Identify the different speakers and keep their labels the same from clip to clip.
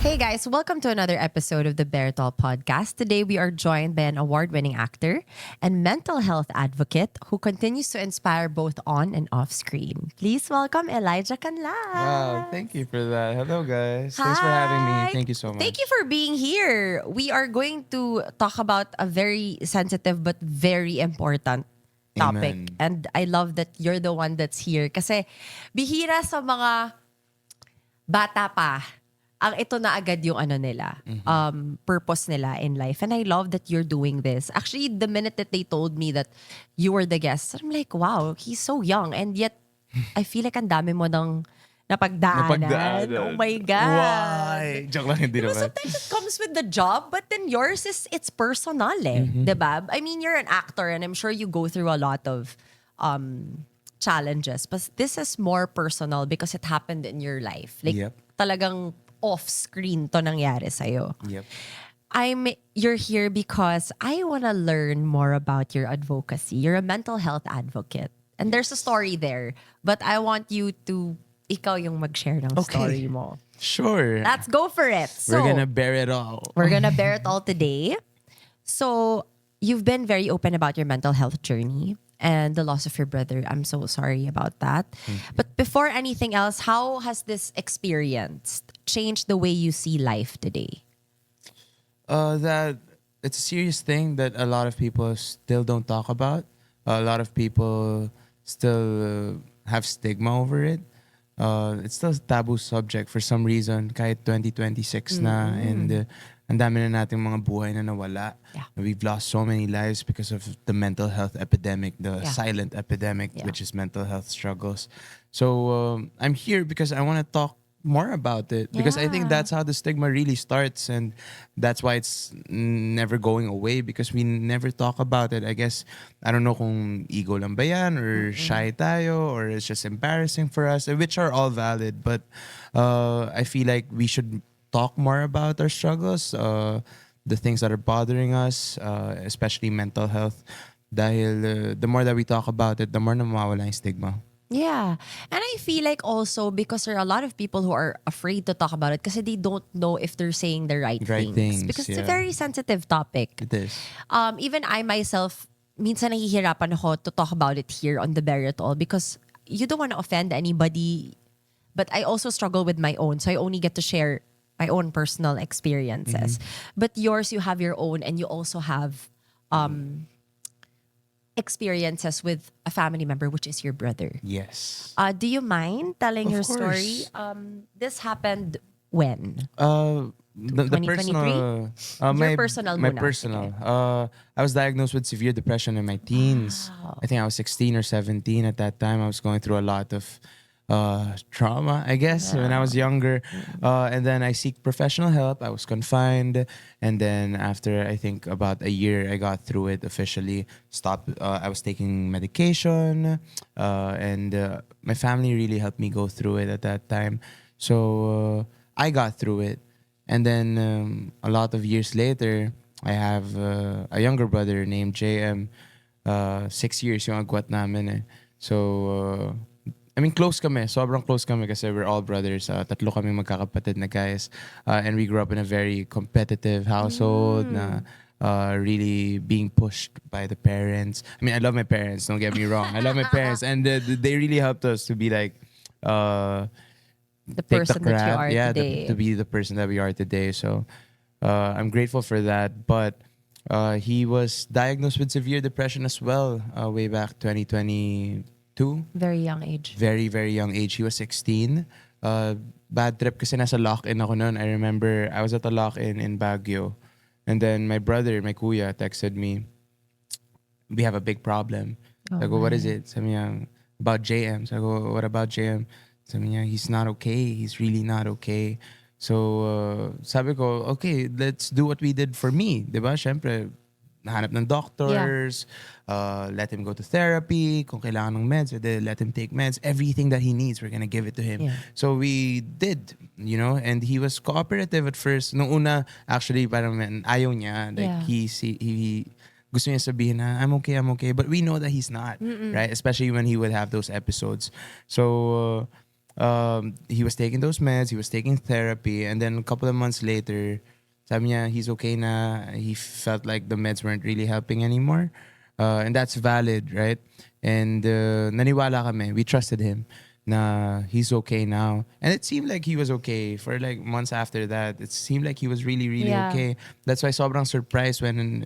Speaker 1: Hey guys, welcome to another episode of the Bear Talk podcast. Today we are joined by an award-winning actor and mental health advocate who continues to inspire both on and off screen. Please welcome Elijah
Speaker 2: Wow,
Speaker 1: Canlas.
Speaker 2: thank you for that. Hello, guys. Thanks for having me.
Speaker 1: Hi.
Speaker 2: Thank you so
Speaker 1: Thank you
Speaker 2: much.
Speaker 1: for being here. We are going to talk about a very sensitive but very important topic.
Speaker 2: Amen.
Speaker 1: And I love that you're the one that's here. Kasi bihira sa mga bata pa, ang ito na agad yung ano nila, purpose nila in life. And I love that you're doing this. Actually, the minute that they told me that you were the guest, I'm like, wow, he's so young. And yet, I feel like ang dami mo nang napagdaanan. Oh
Speaker 2: Napagdaanan.
Speaker 1: my God.
Speaker 2: Why? Joke lang, hindi
Speaker 1: You know,
Speaker 2: naman.
Speaker 1: sometimes it comes with the job, but then yours it's personal eh. Diba? I mean, you're an actor and I'm sure you go through a lot of challenges. But this is more personal because it happened in your life. Like,
Speaker 2: Yep.
Speaker 1: talagang off-screen to nangyari sa'yo.
Speaker 2: Yep.
Speaker 1: You're here because I want to learn more about your advocacy. You're a mental health advocate. And there's a story there. But I want you to, ikaw yung mag-share ng story mo.
Speaker 2: Sure.
Speaker 1: Let's go for it. So,
Speaker 2: We're gonna bear it all.
Speaker 1: we're gonna bear it all today. So, you've been very open about your mental health journey and the loss of your brother. I'm so sorry about that. But before anything else, how has this experience changed the way you see life today?
Speaker 2: That it's a serious thing that a lot of people still don't talk about. A lot of people still have stigma over it. It's still a taboo subject for some reason. Kahit 2026 na and ang dami na nating mga buhay na nawala.
Speaker 1: Yeah.
Speaker 2: We've lost so many lives because of the mental health epidemic, the
Speaker 1: Yeah.
Speaker 2: silent epidemic,
Speaker 1: Yeah.
Speaker 2: which is mental health struggles. So I'm here because I want to talk more about it because I think
Speaker 1: Yeah.
Speaker 2: that's how the stigma really starts, and that's why it's never going away because we never talk about it. I guess I don't know kung ego lang ba yan or shy tayo or it's just embarrassing for us, which are all valid, but I feel like we should talk more about our struggles, the things that are bothering us, especially mental health, dahil the more that we talk about it, the more na mawawala yung stigma.
Speaker 1: Yeah. And I feel like also because there are a lot of people who are afraid to talk about it because they don't know if they're saying the right,
Speaker 2: Right things,
Speaker 1: Because it's a
Speaker 2: yeah.
Speaker 1: very sensitive topic.
Speaker 2: It is.
Speaker 1: Even I myself, minsan nahihirapan ako to talk about it here on the Bear It All because you don't want to offend anybody. But I also struggle with my own. So I only get to share my own personal experiences. But yours, you have your own and you also have experiences with a family member, which is your brother.
Speaker 2: Yes.
Speaker 1: Do you mind telling
Speaker 2: Of
Speaker 1: your
Speaker 2: course.
Speaker 1: story? This happened when?
Speaker 2: The
Speaker 1: 2023?
Speaker 2: personal,
Speaker 1: Your personal
Speaker 2: my
Speaker 1: muna,
Speaker 2: personal.
Speaker 1: sige.
Speaker 2: I was diagnosed with severe depression in my teens.
Speaker 1: Wow.
Speaker 2: I think I was 16 or 17 at that time. I was going through a lot of trauma, I guess, when I was younger. And then I seek professional help. I was confined. And then after, I think, about a year, I got through it officially. Stopped. I was taking medication. And my family really helped me go through it at that time. So I got through it. And then a lot of years later, I have a younger brother named JM. 6 years yung agwat namin eh. So, I mean, close kami. Sobrang close kami kasi we're all brothers. Tatlo kami magkakapatid na guys. And we grew up in a very competitive household na really being pushed by the parents. I mean, I love my parents. Don't get me wrong. I love my parents. And they really helped us to be like...
Speaker 1: The
Speaker 2: take
Speaker 1: person
Speaker 2: the
Speaker 1: that you
Speaker 2: crap,
Speaker 1: are
Speaker 2: yeah,
Speaker 1: today.
Speaker 2: to be the person that we are today. So I'm grateful for that. But he was diagnosed with severe depression as well way back 2022.
Speaker 1: Very young age.
Speaker 2: Very, very young age. He was 16. Bad trip kasi nasa lock-in ako noon. I remember I was at a lock-in in Baguio. And then my brother, my kuya, texted me, we have a big problem.
Speaker 1: Oh,
Speaker 2: I go, what is
Speaker 1: my.
Speaker 2: it? Sabi niya, about JM. So I go, what about JM? Sabi niya, he's not okay. He's really not okay. So, sabi ko, okay, let's do what we did for me. Diba? Siyempre, nahanap ng doctors, let him go to therapy, kung kailangan ng meds, let him take meds. Everything that he needs, we're gonna give it to him.
Speaker 1: Yeah.
Speaker 2: So we did, and he was cooperative at first. Nung una, actually, parang ayaw niya. Like,
Speaker 1: Yeah.
Speaker 2: he gusto niya sabihin na, I'm okay. But we know that he's not, right? Especially when he would have those episodes. So, he was taking those meds, he was taking therapy, and then a couple of months later, sabi niya, he's okay na. He felt like the meds weren't really helping anymore. And that's valid, right? And naniwala kami. We trusted him na he's okay now. And it seemed like he was okay for like months after that. It seemed like he was really, really
Speaker 1: Yeah.
Speaker 2: okay. That's why sobrang surprised when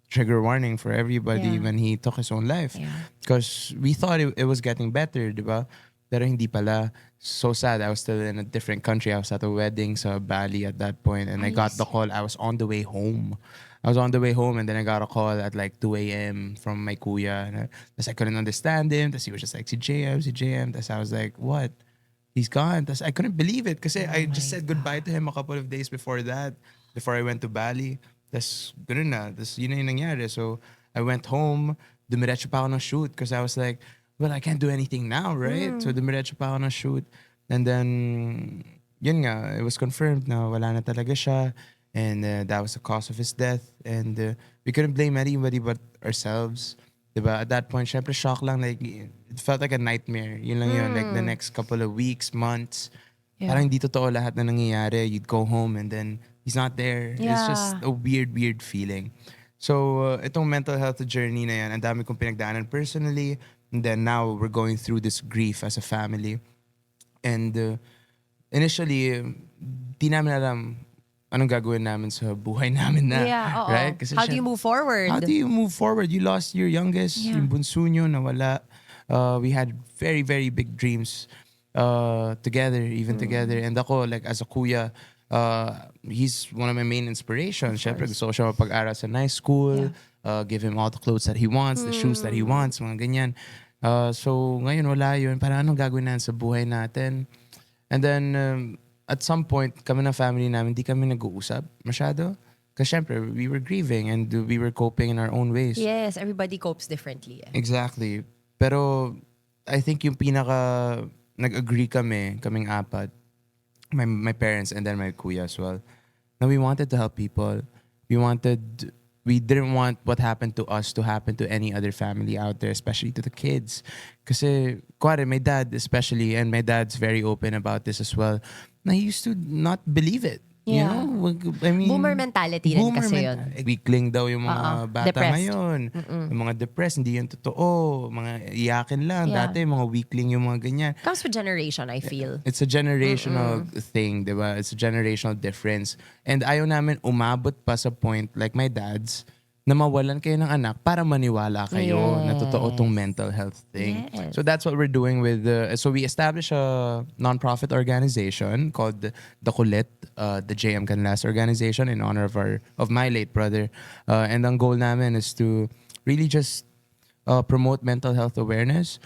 Speaker 2: trigger warning for everybody
Speaker 1: Yeah.
Speaker 2: when he took his own life.
Speaker 1: Yeah.
Speaker 2: Because we thought it was getting better, di ba? Pero hindi pala. So sad. I was still in a different country. I was at a wedding sa Bali at that point, and I got the call. I was on the way home. And then I got a call at like 2 a.m. from my kuya. And I couldn't understand him. He was just like, si JM. I was like, what? He's gone. I couldn't believe it because I just said goodbye to him a couple of days before that, before I went to Bali. Ganun na. Yun na yung nangyari. So I went home. Dumiretso pa ako ng shoot because I was like, well, I can't do anything now, right? So dumiretso pa ako ng shoot. And then, yun nga, it was confirmed na wala na talaga siya. And that was the cause of his death. And we couldn't blame anybody but ourselves. Diba? At that point, syempre shock lang. Like, it felt like a nightmare. Yun lang yun. Like the next couple of weeks, months.
Speaker 1: Yeah.
Speaker 2: Parang hindi totoo lahat na nangyayari. You'd go home and then he's not there.
Speaker 1: Yeah.
Speaker 2: It's just a weird feeling. So, itong mental health journey na yan, ang dami kong pinagdaanan personally. And then now, we're going through this grief as a family. And initially, di namin alam anong gagawin namin sa buhay namin na.
Speaker 1: Yeah, oo.
Speaker 2: Right? Kasi
Speaker 1: How do you move forward?
Speaker 2: How do you move forward? You lost your youngest,
Speaker 1: Yeah.
Speaker 2: yung bunso nyo, nawala. We had very, very big dreams together, even together. And ako, like, as a kuya, he's one of my main inspirations. Siyempre, gusto ko siya mapag-aral sa nice school, give him all the clothes that he wants, the shoes that he wants, mga ganyan. So, ngayon wala yun. Parang anong gagawin natin sa buhay natin? And then, at some point, kami na family namin, di kami nag-uusap masyado. Kasi syempre, we were grieving and we were coping in our own ways.
Speaker 1: Yes, everybody copes differently.
Speaker 2: Exactly. Pero, I think yung pinaka nag-agree kaming apat, my parents and then my kuya as well, na we wanted to help people. We didn't want what happened to us to happen to any other family out there, especially to the kids. Kasi, kuwari, my dad especially, and my dad's very open about this as well, na he used to not believe it.
Speaker 1: Yeah.
Speaker 2: You know? I mean,
Speaker 1: Boomer mentality rin kasi yun.
Speaker 2: Weakling daw yung mga bata
Speaker 1: Depressed.
Speaker 2: ngayon. Yung mga depressed, hindi yan totoo. Mga iyakin lang.
Speaker 1: Yeah.
Speaker 2: Dati, mga weakling yung mga ganyan.
Speaker 1: Comes with generation, I feel.
Speaker 2: It's a generational thing, di ba? It's a generational difference. And ayaw namin umabot pa sa point, like my dad's, na mawalan kayo ng anak para maniwala kayo na totoo tong mental health thing.
Speaker 1: Yes.
Speaker 2: So that's what we're doing with, so we established a non-profit organization called the Kulit, the JM Canlas organization in honor of my late brother. And ang goal namin is to really just promote mental health awareness,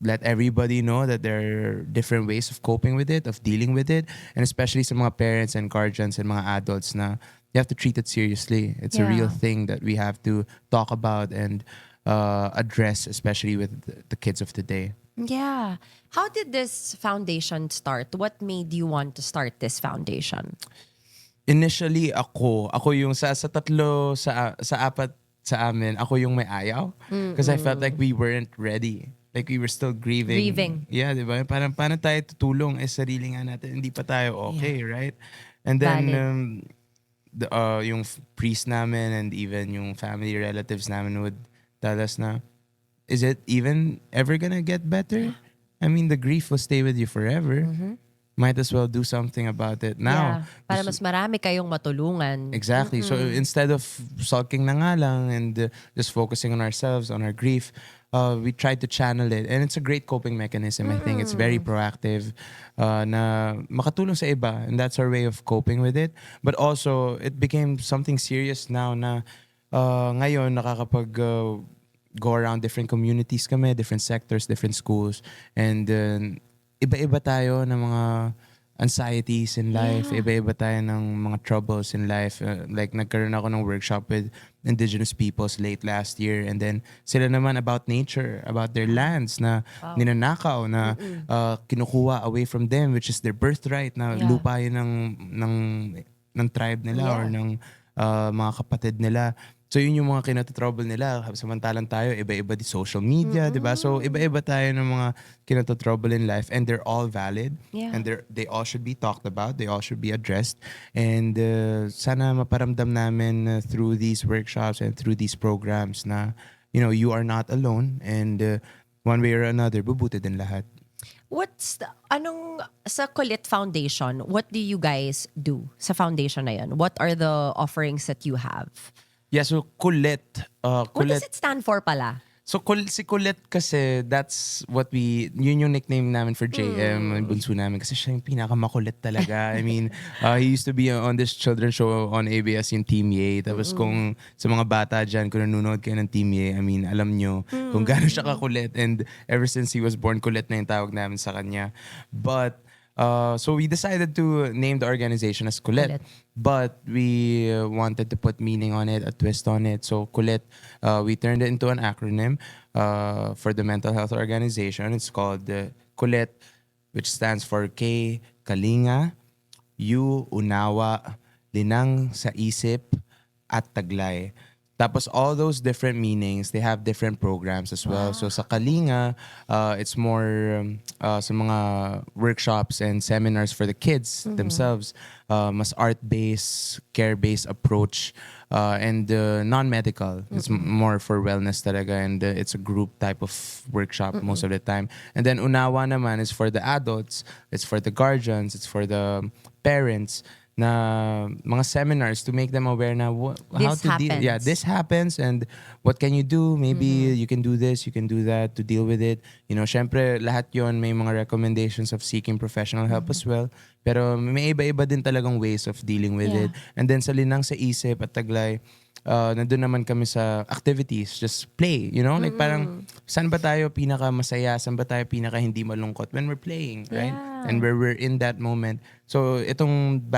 Speaker 2: let everybody know that there are different ways of coping with it, of dealing with it, and especially sa mga parents and guardians and mga adults na you have to treat it seriously. It's a real thing that we have to talk about and address, especially with the kids of today.
Speaker 1: Yeah. How did this foundation start? What made you want to start this foundation?
Speaker 2: Initially, ako yung sa tatlo, sa apat sa amin, ako yung may ayaw. Because I felt like we weren't ready. Like we were still grieving. Yeah, di ba? Parang paano tayo tutulong? Sarili nga natin, hindi pa tayo okay, right? And then, yung priest namin and even yung family relatives namin would tell us na, is it even ever gonna get better? I mean, the grief will stay with you forever. Might as well do something about it now.
Speaker 1: Para mas marami kayong matulungan.
Speaker 2: Exactly. So instead of sulking na nga lang and just focusing on ourselves, on our grief, we tried to channel it. And it's a great coping mechanism. I think it's very proactive na makatulong sa iba. And that's our way of coping with it. But also, it became something serious now na ngayon nakakapag go around different communities kami, different sectors, different schools. And iba-iba tayo ng mga anxieties in life. Iba-iba tayo ng mga troubles in life. Like, nagkaroon ako ng workshop with indigenous peoples late last year. And then, sila naman about nature, about their lands na ninanakaw, na kinukuha away from them, which is their birthright, na lupa yun ng tribe nila or ng mga kapatid nila. So yun yung mga kinatotrouble nila. Samantalang tayo, iba-iba di social media, di ba? So iba-iba tayo ng mga kinatotrouble in life, and they're all valid.
Speaker 1: Yeah.
Speaker 2: And they all should be talked about. They all should be addressed. And sana maparamdam namin through these workshops and through these programs na, you know, you are not alone. And one way or another, bubuti din lahat.
Speaker 1: Sa Kulit Foundation, what do you guys do sa foundation na yun? What are the offerings that you have?
Speaker 2: Yeah, so Kulit.
Speaker 1: What does it stand for pala?
Speaker 2: So si Kulit kasi, that's what yun yung nickname namin for JM, yung bunso namin. Kasi siya yung pinakamakulit talaga. I mean, he used to be on this children's show on ABS, yung Team Ye. Tapos kung sa mga bata dyan, kung nanonood kayo ng Team Ye, I mean, alam nyo kung gaano siya kakulit. And ever since he was born, kulit na yung tawag namin sa kanya. But, so we decided to name the organization as Kulit. But we wanted to put meaning on it, a twist on it. So Kulit, we turned it into an acronym for the mental health organization. It's called Kulit, which stands for K, Kalinga, U, Unawa, Linang sa Isip, at Taglay. Tapos all those different meanings, they have different programs as well. So sa Kalinga, it's more sa mga workshops and seminars for the kids themselves. Mas art-based, care-based approach, and non-medical. It's more for wellness talaga, and it's a group type of workshop most of the time. And then Unawa naman is for the adults, it's for the guardians, it's for the parents, na mga seminars to make them aware na how to deal. Yeah, this happens and what can you do? Maybe you can do this, you can do that to deal with it. You know, syempre lahat yon may mga recommendations of seeking professional help as well. Pero may iba-iba din talagang ways of dealing with it. And then sa Linang sa Isip at Taglay, nandun naman kami sa activities, just play, you know? Like parang, saan ba tayo pinaka masaya? Saan ba tayo pinaka hindi malungkot? When we're playing, right? And where we're in that moment. So itong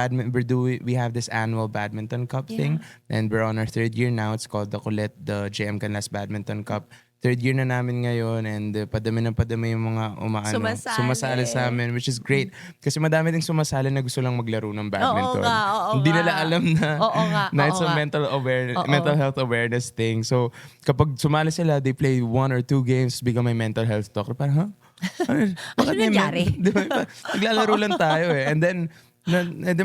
Speaker 2: we have this annual badminton cup thing, and we're on our 3rd year now. It's called the Kulit, the JM Canlas Badminton Cup. 3rd year na namin ngayon, and padami yung mga sumasali sa amin, which is great. Kasi madami ding sumasali na gusto lang maglaro ng badminton. Hindi nila alam na it's a mental health awareness thing. So kapag sumali sila, they play 1 or 2 games, biglang may mental health talk. Parang,
Speaker 1: Ano nangyari?
Speaker 2: Naglalaro lang tayo eh. And then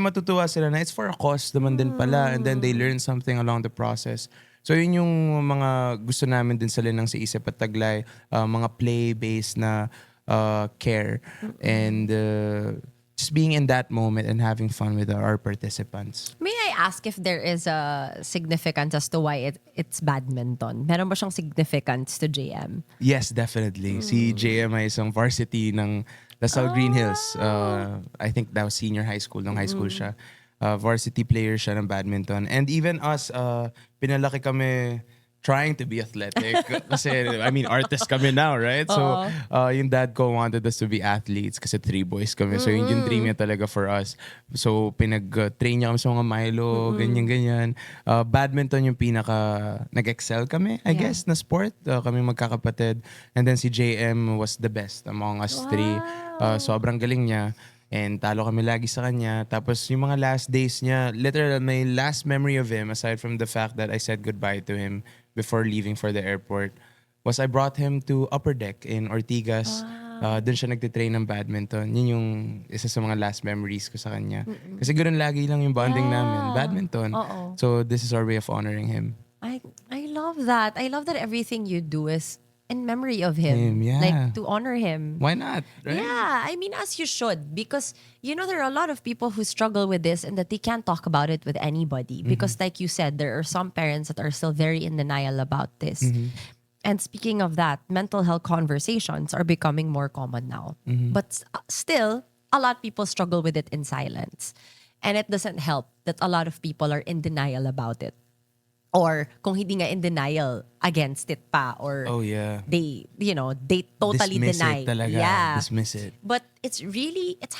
Speaker 2: matutuwa sila na it's for a cause naman din pala, and then they learn something along the process. So yun yung mga gusto namin din sa Linang sa Isip at Taglay, mga play-based na care, and just being in that moment and having fun with our participants.
Speaker 1: May I ask if there is a significance as to why it's badminton? Meron ba siyang significance to JM?
Speaker 2: Yes, definitely. Si JM ay isang varsity ng Lasal Green Hills. I think that was senior high school, nung high school siya. Varsity player siya ng badminton. And even us, pinalaki kami trying to be athletic. Kasi, I mean, artists kami now, right? So, yung dad ko wanted us to be athletes kasi 3 boys kami. So, yun yung dream niya talaga for us. So, pinag-train niya kami sa mga Milo, ganyan-ganyan. Badminton yung nag-excel kami, I guess, na sport. Kami magkakapatid. And then si JM was the best among us 3. Sobrang galing niya. And talo kami lagi sa kanya. Tapos yung mga last days niya, literal, my last memory of him, aside from the fact that I said goodbye to him before leaving for the airport, was I brought him to Upper Deck in Ortigas. Doon siya nagtitrain ng badminton. Yun yung isa sa mga last memories ko sa kanya. Kasi ganoon lagi lang yung bonding namin. Badminton. So this is our way of honoring him.
Speaker 1: I love that. I love that everything you do is in memory of him. Like, to honor him.
Speaker 2: Why not? Right?
Speaker 1: Yeah, I mean, as you should. Because, you know, there are a lot of people who struggle with this and that they can't talk about it with anybody. Because, like you said, there are some parents that are still very in denial about this. And speaking of that, mental health conversations are becoming more common now. But still, a lot of people struggle with it in silence. And it doesn't help that a lot of people are in denial about it. Or kung hindi nga in denial, against it pa. Or they totally
Speaker 2: dismiss
Speaker 1: deny.
Speaker 2: It talaga. Dismiss it.
Speaker 1: But it's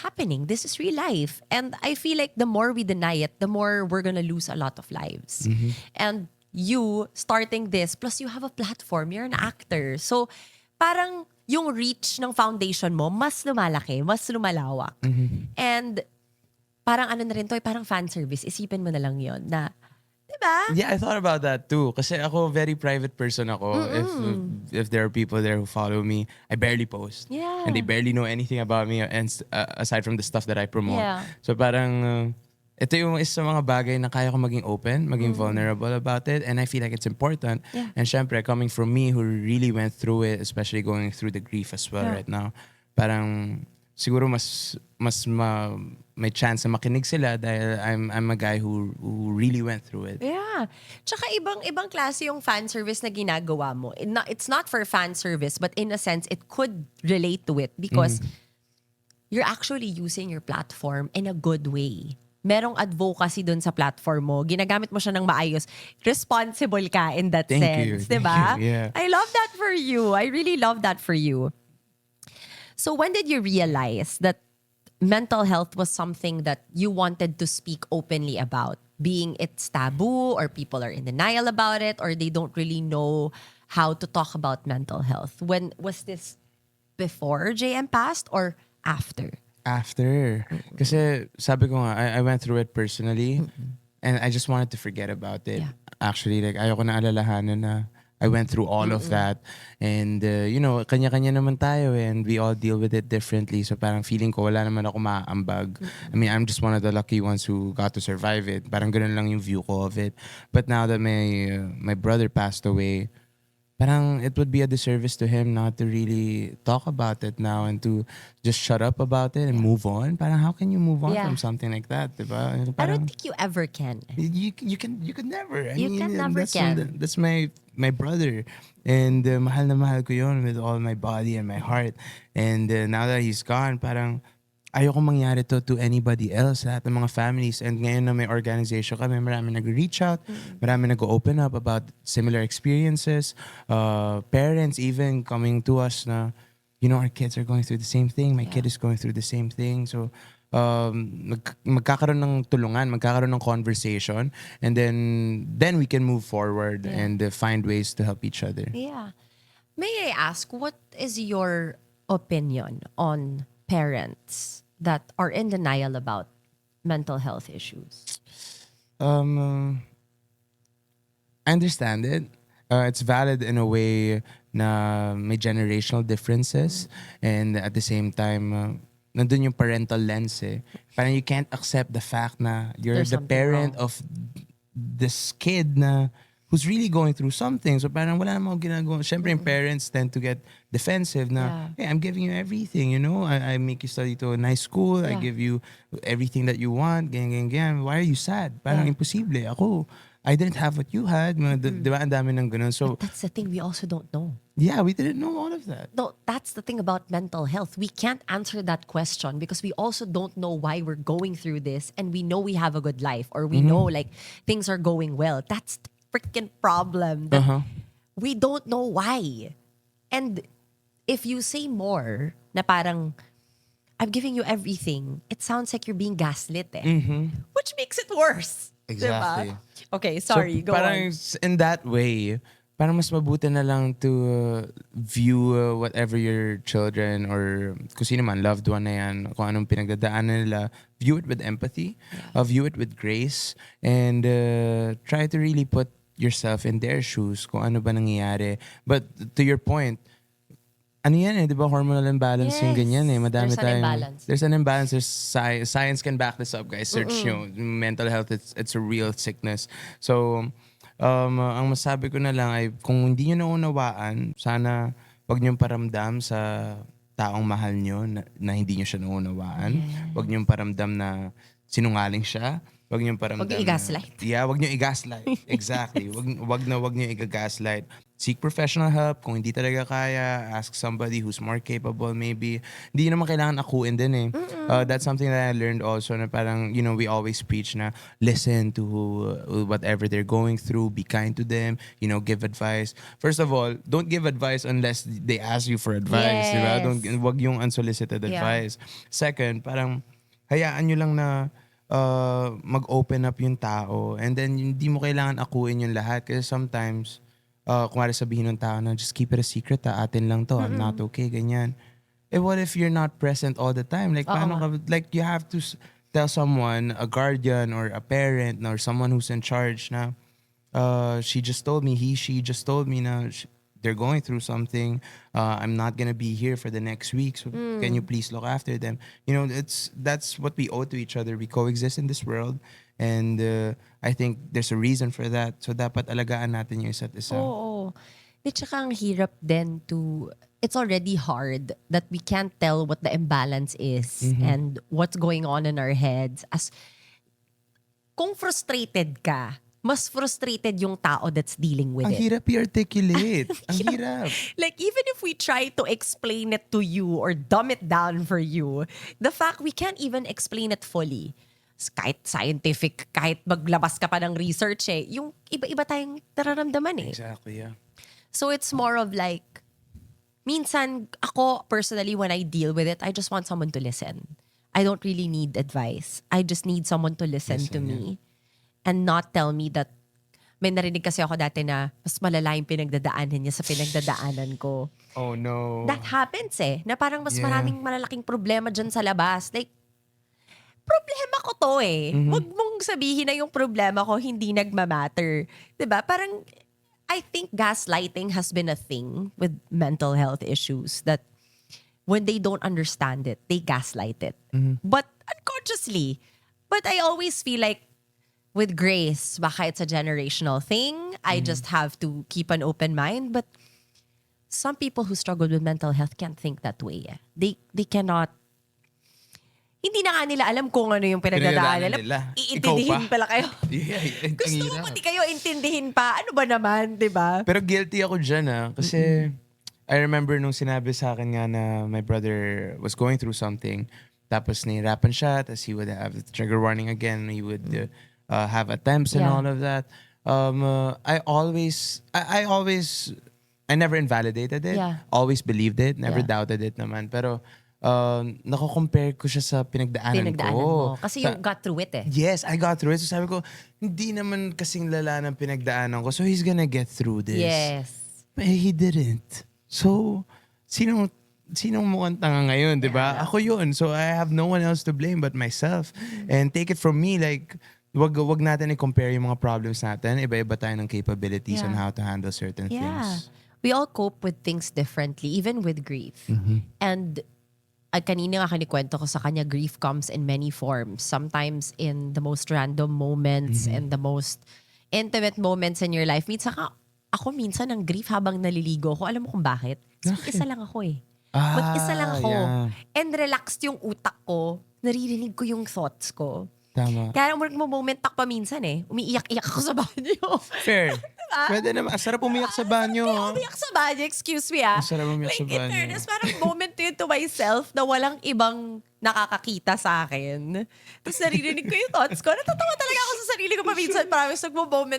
Speaker 1: happening. This is real life. And I feel like the more we deny it, the more we're gonna lose a lot of lives. And you starting this, plus you have a platform, you're an actor. So parang yung reach ng foundation mo, mas lumalaki, mas lumalawak. And parang ano na rin to, parang fan service. Isipin mo na lang yon na, diba, ba?
Speaker 2: Yeah, I thought about that too. Kasi ako, very private person ako. If there are people there who follow me, I barely post.
Speaker 1: Yeah.
Speaker 2: And they barely know anything about me and aside from the stuff that I promote.
Speaker 1: Yeah.
Speaker 2: So parang, ito yung isa sa mga bagay na kaya ko maging open, maging vulnerable about it. And I feel like it's important.
Speaker 1: Yeah.
Speaker 2: And syempre, coming from me who really went through it, especially going through the grief as well right now, parang siguro may chance na makinig sila dahil I'm a guy who really went through it.
Speaker 1: Yeah. Tsaka ibang klase yung fan service na ginagawa mo. It's not for fan service, but in a sense, it could relate to it because you're actually using your platform in a good way. Merong advocacy dun sa platform mo. Ginagamit mo siya ng maayos. Responsible ka in that
Speaker 2: Thank
Speaker 1: sense.
Speaker 2: you.
Speaker 1: Diba?
Speaker 2: Thank you. Yeah.
Speaker 1: I love that for you. I really love that for you. So when did you realize that mental health was something that you wanted to speak openly about? Being it's taboo or people are in denial about it or they don't really know how to talk about mental health. When was this before JM passed or after?
Speaker 2: After. Kasi sabi ko nga, I went through it personally and I just wanted to forget about it.
Speaker 1: Yeah.
Speaker 2: Actually, like ayoko na alalahanan na I went through all of that. And, kanya-kanya naman tayo and we all deal with it differently. So parang feeling ko wala naman ako maaambag. I mean, I'm just one of the lucky ones who got to survive it. Parang ganun lang yung view ko of it. But now that my brother passed away, parang it would be a disservice to him not to really talk about it now and to just shut up about it and move on. Parang how can you move on
Speaker 1: Yeah.
Speaker 2: from something like that, diba?
Speaker 1: I
Speaker 2: Parang,
Speaker 1: don't think you ever can.
Speaker 2: you could never.
Speaker 1: You can never can.
Speaker 2: That's my brother, and mahal na mahal ko yun with all my body and my heart. And now that he's gone, parang ayoko mangyari to anybody else, lahat ng mga families. And ngayon na may organization kami, marami nag-reach out, marami nag-open up about similar experiences. Parents even coming to us na, our kids are going through the same thing. My kid is going through the same thing. So, magkakaroon ng tulungan, magkakaroon ng conversation, and then we can move forward and find ways to help each other.
Speaker 1: Yeah. May I ask, what is your opinion on parents that are in denial about mental health issues?
Speaker 2: I understand it. It's valid in a way na may generational differences, and at the same time, nandun yung parental lens eh. Parang you can't accept the fact na you're
Speaker 1: There's
Speaker 2: the
Speaker 1: something
Speaker 2: parent
Speaker 1: wrong.
Speaker 2: of this kid na who's really going through something. So parang wala namang ginagawa. Siyempre, yung parents tend to get defensive na, hey, I'm giving you everything, I make you study to a nice school. I
Speaker 1: Yeah.
Speaker 2: give you everything that you want. Ganyan. Why are you sad? Parang imposible. Ako, I didn't have what you had. Di ba? Ang dami ng ganun. So,
Speaker 1: That's the thing, we also don't know.
Speaker 2: yeah, we didn't know all of that.
Speaker 1: No, that's the thing about mental health. We can't answer that question because we also don't know why we're going through this, and we know we have a good life or we know like things are going well. That's the freaking problem. That we don't know why. And if you say more na parang I'm giving you everything, it sounds like you're being gaslit which makes it worse.
Speaker 2: Exactly.
Speaker 1: Diba? Okay, sorry,
Speaker 2: so,
Speaker 1: go
Speaker 2: parang
Speaker 1: on.
Speaker 2: in that way, parang mas mabuti na lang to view whatever your children or kung sino man, loved one na yan, kung anong pinagdadaanan nila, view it with empathy, view it with grace, and try to really put yourself in their shoes kung ano ba nangyayari. But to your point, ano yan di ba? Hormonal imbalance yung
Speaker 1: Yes.
Speaker 2: ganyan Madami
Speaker 1: There's an
Speaker 2: tayong...
Speaker 1: imbalance.
Speaker 2: There's an imbalance. There's science can back this up, guys. Search mental health. It's a real sickness. So, ang masabi ko na lang ay kung hindi nyo naunawaan, sana wag nyo paramdam sa taong mahal nyo na hindi nyo siya naunawaan. Wag nyo paramdam na sinungaling siya. Wag nyo paramdam
Speaker 1: Wag nyo i-gaslight.
Speaker 2: wag nyo i-gaslight. Exactly. Wag nyo i-gaslight. Seek professional help. Kung hindi talaga kaya, ask somebody who's more capable maybe. Hindi naman kailangan akuin din that's something that I learned also na parang, we always preach na listen to whatever they're going through. Be kind to them. Give advice. First of all, don't give advice unless they ask you for advice.
Speaker 1: Yes.
Speaker 2: Diba? Wag yung unsolicited advice. Second, parang hayaan nyo lang na mag-open up yung tao, and then hindi mo kailangan akuin yung lahat kasi sometimes kung sabihin ng tao na just keep it a secret, atin lang to, I'm not okay, ganyan. What if you're not present all the time? Like paano ka, like you have to tell someone, a guardian or a parent or someone who's in charge na she just told me, she just told me na they're going through something. I'm not gonna be here for the next week, so can you please look after them? You know, that's what we owe to each other. We coexist in this world, and I think there's a reason for that. So dapat alagaan natin yung isa't isa.
Speaker 1: Oo. Di tsaka ang hirap din to, it's already hard that we can't tell what the imbalance is and what's going on in our heads. As kung frustrated ka, mas frustrated yung tao that's dealing with
Speaker 2: Ang
Speaker 1: it.
Speaker 2: hirap i-articulate. Ang hirap.
Speaker 1: Like, even if we try to explain it to you or dumb it down for you, the fact we can't even explain it fully. Kahit scientific, kahit maglabas ka pa ng research yung iba-iba tayong nararamdaman
Speaker 2: Exactly, yeah.
Speaker 1: So it's more of like, minsan ako personally when I deal with it, I just want someone to listen. I don't really need advice. I just need someone to listen to me and not tell me that, may narinig kasi ako dati na mas malala yung pinagdadaanan niya sa pinagdadaanan ko.
Speaker 2: Oh no.
Speaker 1: That happens na parang mas maraming malalaking problema dyan sa labas. Like, problema ko to Huwag mong sabihin na yung problema ko hindi nagmamatter. 'Di ba? Parang, I think gaslighting has been a thing with mental health issues that when they don't understand it, they gaslight it. But unconsciously. But I always feel like with grace, baka it's a generational thing. I just have to keep an open mind. But some people who struggle with mental health can't think that way. They cannot. Hindi na nga nila alam kung ano yung pinagdadaanan nila. Iintindihin pala kayo. Gusto mo pati kayo intindihin pa. Ano ba naman, di ba?
Speaker 2: Pero guilty ako dyan kasi I remember nung sinabi sa akin nga na my brother was going through something. Tapos nahirapan siya. Tapos he would have the trigger warning again. He would have attempts and all of that. I never invalidated it.
Speaker 1: Yeah.
Speaker 2: Always believed it. Never doubted it naman. Pero nako-compare ko siya sa pinagdaanan ko.
Speaker 1: Mo. Kasi you got through it
Speaker 2: Yes, I got through it. So sabi ko, hindi naman kasing lala ng pinagdaanan ko. So he's gonna get through this.
Speaker 1: Yes.
Speaker 2: But he didn't. So, sinong mukhang tanga ngayon, di ba? Ako yun. So I have no one else to blame but myself. And take it from me, like, wag natin i-compare yung mga problems natin. Iba-iba tayo ng capabilities on how to handle certain things.
Speaker 1: We all cope with things differently, even with grief. And kanina nga kinikwento ko sa kanya, grief comes in many forms. Sometimes in the most random moments and the most intimate moments in your life. Minsan minsan ang grief habang naliligo ko. Alam mo kung bakit? Mag-isa lang ako Mag-isa lang ako. Yeah. And relaxed yung utak ko. Naririnig ko yung thoughts ko.
Speaker 2: Tama.
Speaker 1: Kaya moment ako pa minsan umiiyak-iyak ako sa banyo.
Speaker 2: Fair. Pwede naman. Sarap umiyak sa banyo.
Speaker 1: Umiyak sa banyo, excuse me
Speaker 2: Sarap umiyak sa banyo.
Speaker 1: In fairness, parang moment yun to myself na walang ibang nakakakita sa akin. Tapos naririnig ko yung thoughts ko. Natatawa talaga ako sa sarili ko paminsan. Promise,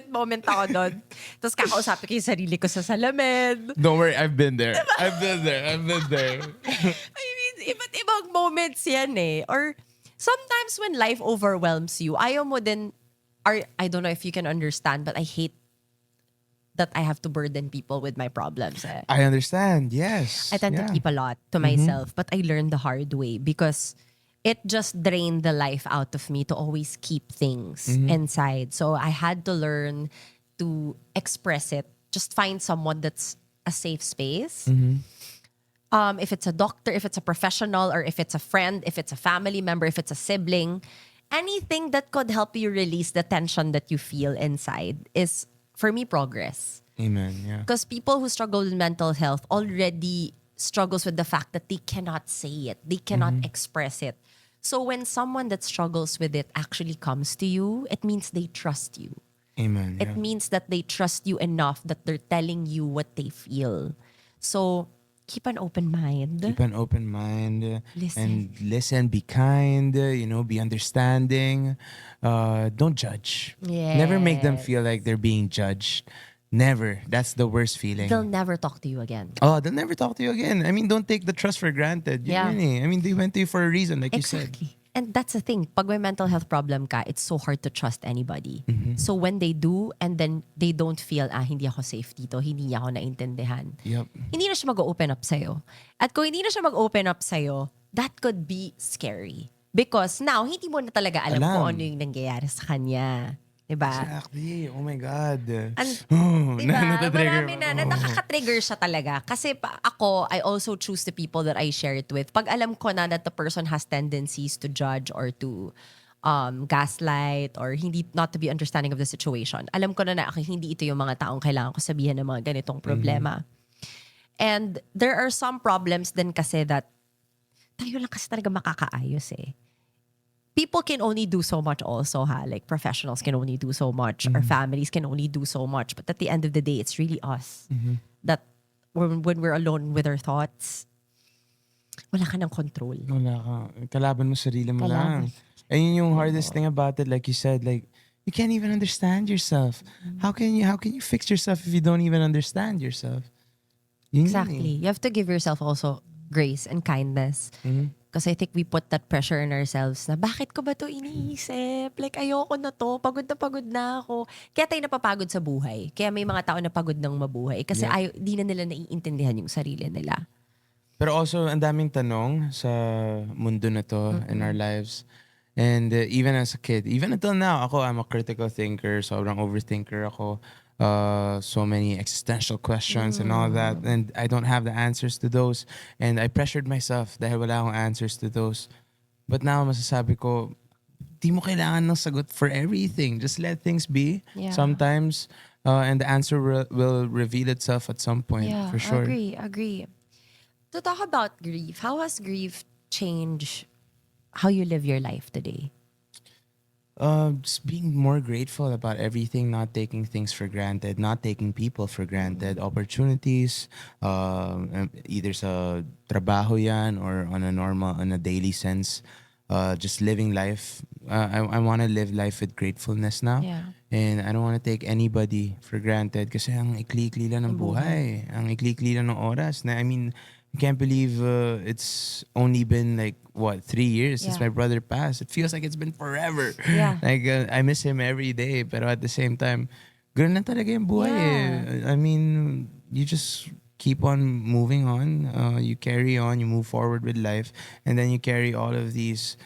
Speaker 1: moment ako doon. Tapos kakausapin ko yung sarili ko sa salamin.
Speaker 2: Don't worry, I've been there.
Speaker 1: Diba?
Speaker 2: I've been there.
Speaker 1: I mean, iba't ibang moments yan Or sometimes when life overwhelms you, ayaw mo din, or I don't know if you can understand, but I hate that I have to burden people with my problems.
Speaker 2: I understand, yes.
Speaker 1: I tend to keep a lot to myself, but I learned the hard way because it just drained the life out of me to always keep things inside. So I had to learn to express it. Just find someone that's a safe space. If it's a doctor, if it's a professional, or if it's a friend, if it's a family member, if it's a sibling, anything that could help you release the tension that you feel inside is, for me, progress.
Speaker 2: Amen, yeah.
Speaker 1: Because people who struggle with mental health already struggles with the fact that they cannot say it. They cannot express it. So when someone that struggles with it actually comes to you, it means they trust you.
Speaker 2: Amen, yeah.
Speaker 1: It means that they trust you enough that they're telling you what they feel. So keep an open mind.
Speaker 2: Keep an open mind.
Speaker 1: Listen.
Speaker 2: And listen, be kind, be understanding. Don't judge.
Speaker 1: Yes.
Speaker 2: Never make them feel like they're being judged. Never. That's the worst feeling.
Speaker 1: They'll never talk to you again.
Speaker 2: Oh, they'll never talk to you again. I mean, don't take the trust for granted.
Speaker 1: Yeah.
Speaker 2: I mean, they went to you for a reason, like you said.
Speaker 1: Exactly. And that's the thing. Pag may mental health problem ka, it's so hard to trust anybody. So when they do, and then they don't feel, hindi ako safe dito, hindi niya ako naintindihan.
Speaker 2: Yep.
Speaker 1: Hindi na siya mag-open up sa'yo. At kung hindi na siya mag-open up sa'yo, that could be scary. Because now, hindi mo na talaga alam kung ano yung nangyayari sa kanya. Diba?
Speaker 2: Exactly. Oh my God.
Speaker 1: Diba?
Speaker 2: Natatrigger
Speaker 1: Marami
Speaker 2: pa.
Speaker 1: na nakaka-trigger siya talaga. Kasi ako, I also choose the people that I share it with. Pag alam ko na that the person has tendencies to judge or to gaslight or hindi not to be understanding of the situation, alam ko na okay, hindi ito yung mga taong kailangan ko sabihan ng mga ganitong problema. And there are some problems din kasi that tayo lang kasi talaga makakaayos eh. People can only do so much also like professionals can only do so much, our families can only do so much, but at the end of the day it's really us that when we're alone with our thoughts, wala ka ng control.
Speaker 2: Wala ka. Kalaban mo sarili mo
Speaker 1: Kalaban.
Speaker 2: lang. And yun yung hardest thing about it, like you said, like you can't even understand yourself. How can you fix yourself if you don't even understand yourself? Yun
Speaker 1: Exactly. You have to give yourself also grace and kindness. Kasi I think we put that pressure in ourselves na bakit ko ba to iniisip? Like ayoko na to, pagod na ako. Kaya tayo napapagod sa buhay. Kaya may mga tao na pagod ng mabuhay. Kasi di na nila naiintindihan yung sarili nila.
Speaker 2: Pero also, ang daming tanong sa mundo na to in our lives. And even as a kid, even until now, I'm a critical thinker, sobrang overthinker ako. So many existential questions and all that. And I don't have the answers to those. And I pressured myself dahil wala akong answers to those. But now, masasabi ko, di mo kailangan ng sagot for everything. Just let things be.
Speaker 1: Yeah.
Speaker 2: Sometimes, and the answer will reveal itself at some point, for sure.
Speaker 1: Agree. To talk about grief, how has grief changed how you live your life today?
Speaker 2: Just being more grateful about everything, not taking things for granted, not taking people for granted, opportunities, either sa trabaho yan or on a daily sense, just living life. I want to live life with gratefulness now.
Speaker 1: Yeah.
Speaker 2: And I don't want to take anybody for granted kasi ang ikli-ikli lang ng buhay. Ang ikli-ikli lang ng oras. I mean, I can't believe it's only been 3 years since my brother passed. It feels like it's been forever.
Speaker 1: Yeah.
Speaker 2: I miss him every day, pero at the same time, ganun na talaga yung buhay eh. I mean, you just keep on moving on. You carry on, you move forward with life, and then you carry all of these,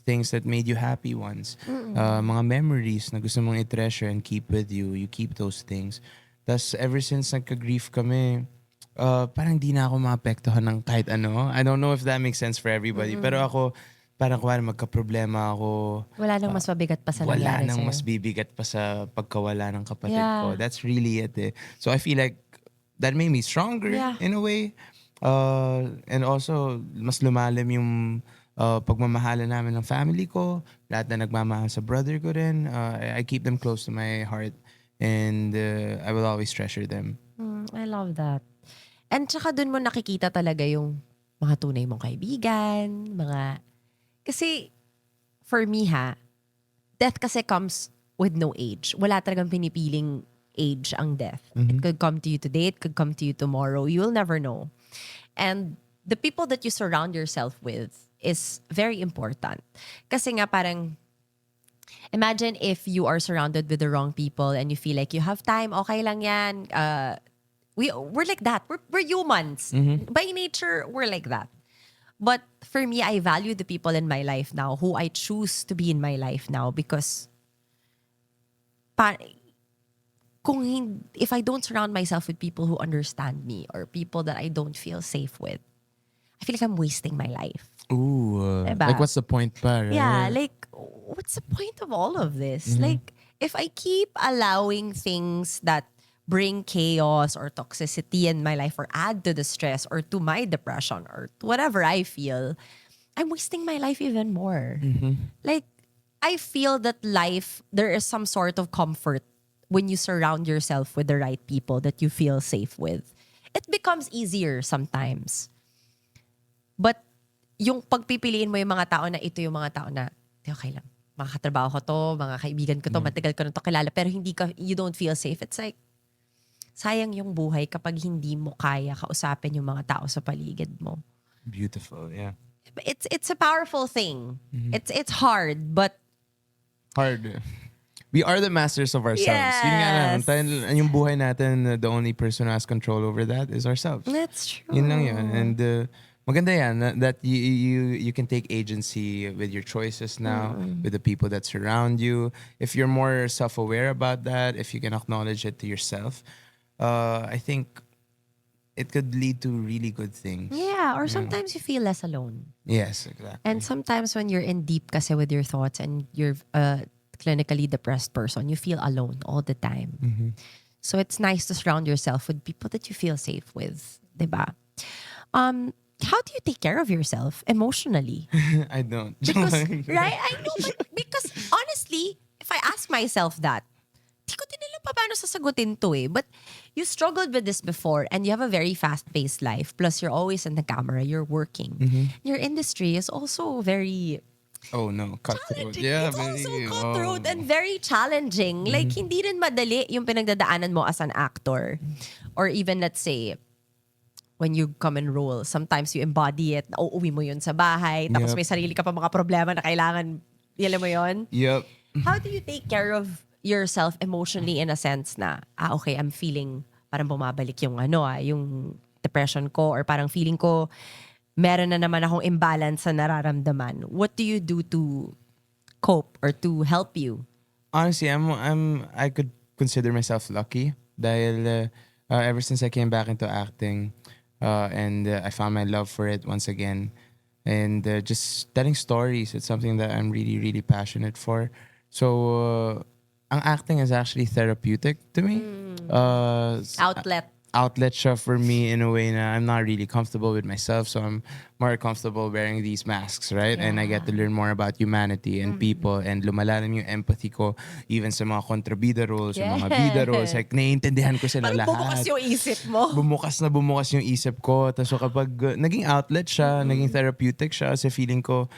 Speaker 2: things that made you happy once. Mga memories na gusto mong i-treasure and keep with you. You keep those things. Tas ever since nagka-grief kami, parang di na ako maapektuhan ng kahit ano. I don't know if that makes sense for everybody. Pero ako, parang magka-problema ako.
Speaker 1: Wala nang mas mabigat pa sa nangyari
Speaker 2: Wala nang
Speaker 1: sa'yo.
Speaker 2: mas bibigat pa sa pagkawala ng kapatid
Speaker 1: Yeah.
Speaker 2: ko. That's really it eh. So I feel like that made me stronger in a way. And also, mas lumalim yung pagmamahala namin ng family ko. Lahat na nagmamahal sa brother ko rin. I keep them close to my heart. And I will always treasure them.
Speaker 1: I love that. And tsaka dun mo nakikita talaga yung mga tunay mong kaibigan, kasi for me death kasi comes with no age. Wala talagang pinipiling age ang death. It could come to you today, it could come to you tomorrow. You'll never know. And the people that you surround yourself with is very important. Kasi nga parang, imagine if you are surrounded with the wrong people and you feel like you have time, okay lang yan. We're like that. We're humans. By nature, we're like that. But for me, I value the people in my life now who I choose to be in my life now because if I don't surround myself with people who understand me or people that I don't feel safe with, I feel like I'm wasting my life.
Speaker 2: Ooh.
Speaker 1: Diba?
Speaker 2: Like what's the point pa, right?
Speaker 1: Yeah, like what's the point of all of this? Like if I keep allowing things that bring chaos or toxicity in my life or add to the stress or to my depression or to whatever I feel, I'm wasting my life even more. Like, I feel that there is some sort of comfort when you surround yourself with the right people that you feel safe with. It becomes easier sometimes. But yung pagpipiliin mo yung mga tao na ito yung mga tao na, okay lang, makakatrabaho ko to, mga kaibigan ko to, matagal ko na to kilala, pero you don't feel safe. It's like, sayang yung buhay kapag hindi mo kaya kausapin yung mga tao sa paligid mo.
Speaker 2: Beautiful, yeah.
Speaker 1: It's a powerful thing. It's hard, but
Speaker 2: Hard. We are the masters of ourselves. Yun nga lang, yung buhay natin, the only person who has control over that is ourselves.
Speaker 1: that's true.
Speaker 2: Yun lang yun. And maganda yan that you can take agency with your choices now, with the people that surround you. If you're more self-aware about that, if you can acknowledge it to yourself, I think it could lead to really good things.
Speaker 1: Yeah, or sometimes you feel less alone.
Speaker 2: Yes, exactly.
Speaker 1: And sometimes when you're in deep kasi with your thoughts and you're a clinically depressed person, you feel alone all the time. So it's nice to surround yourself with people that you feel safe with, diba? How do you take care of yourself emotionally?
Speaker 2: I don't.
Speaker 1: Because, right? I know, but because honestly, if I ask myself that, di ko din alam pa paano sasagutin to eh. But you struggled with this before and you have a very fast-paced life. Plus, you're always in the camera. You're working. Your industry is also very
Speaker 2: Oh no, cutthroat.
Speaker 1: challenging.
Speaker 2: Yeah,
Speaker 1: It's also cutthroat
Speaker 2: oh.
Speaker 1: and very challenging. Like, hindi rin madali yung pinagdadaanan mo as an actor. Or even, let's say, when you come and roll, sometimes you embody it. Nauuwi mo yun sa bahay. Tapos
Speaker 2: Yep.
Speaker 1: may sarili ka pa mga problema na kailangan, alam mo yun?
Speaker 2: Yep.
Speaker 1: How do you take care of yourself emotionally in a sense na, okay, I'm feeling parang bumabalik yung yung depression ko or parang feeling ko meron na naman akong imbalance sa nararamdaman. What do you do to cope or to help you?
Speaker 2: Honestly, I could consider myself lucky dahil ever since I came back into acting and I found my love for it once again, and just telling stories, it's something that I'm really, really passionate for. So, ang acting is actually therapeutic to me. Outlet siya for me in a way na I'm not really comfortable with myself, so I'm more comfortable wearing these masks, right? And I get to learn more about humanity and people, and lumalalim yung empathy ko even sa mga kontrabida roles, yung mga bida roles. Like, naiintindihan ko sila lahat.
Speaker 1: Bumukas yung isip mo.
Speaker 2: Bumukas yung isip ko. Tapos kapag naging outlet siya, naging therapeutic siya, kasi feeling ko,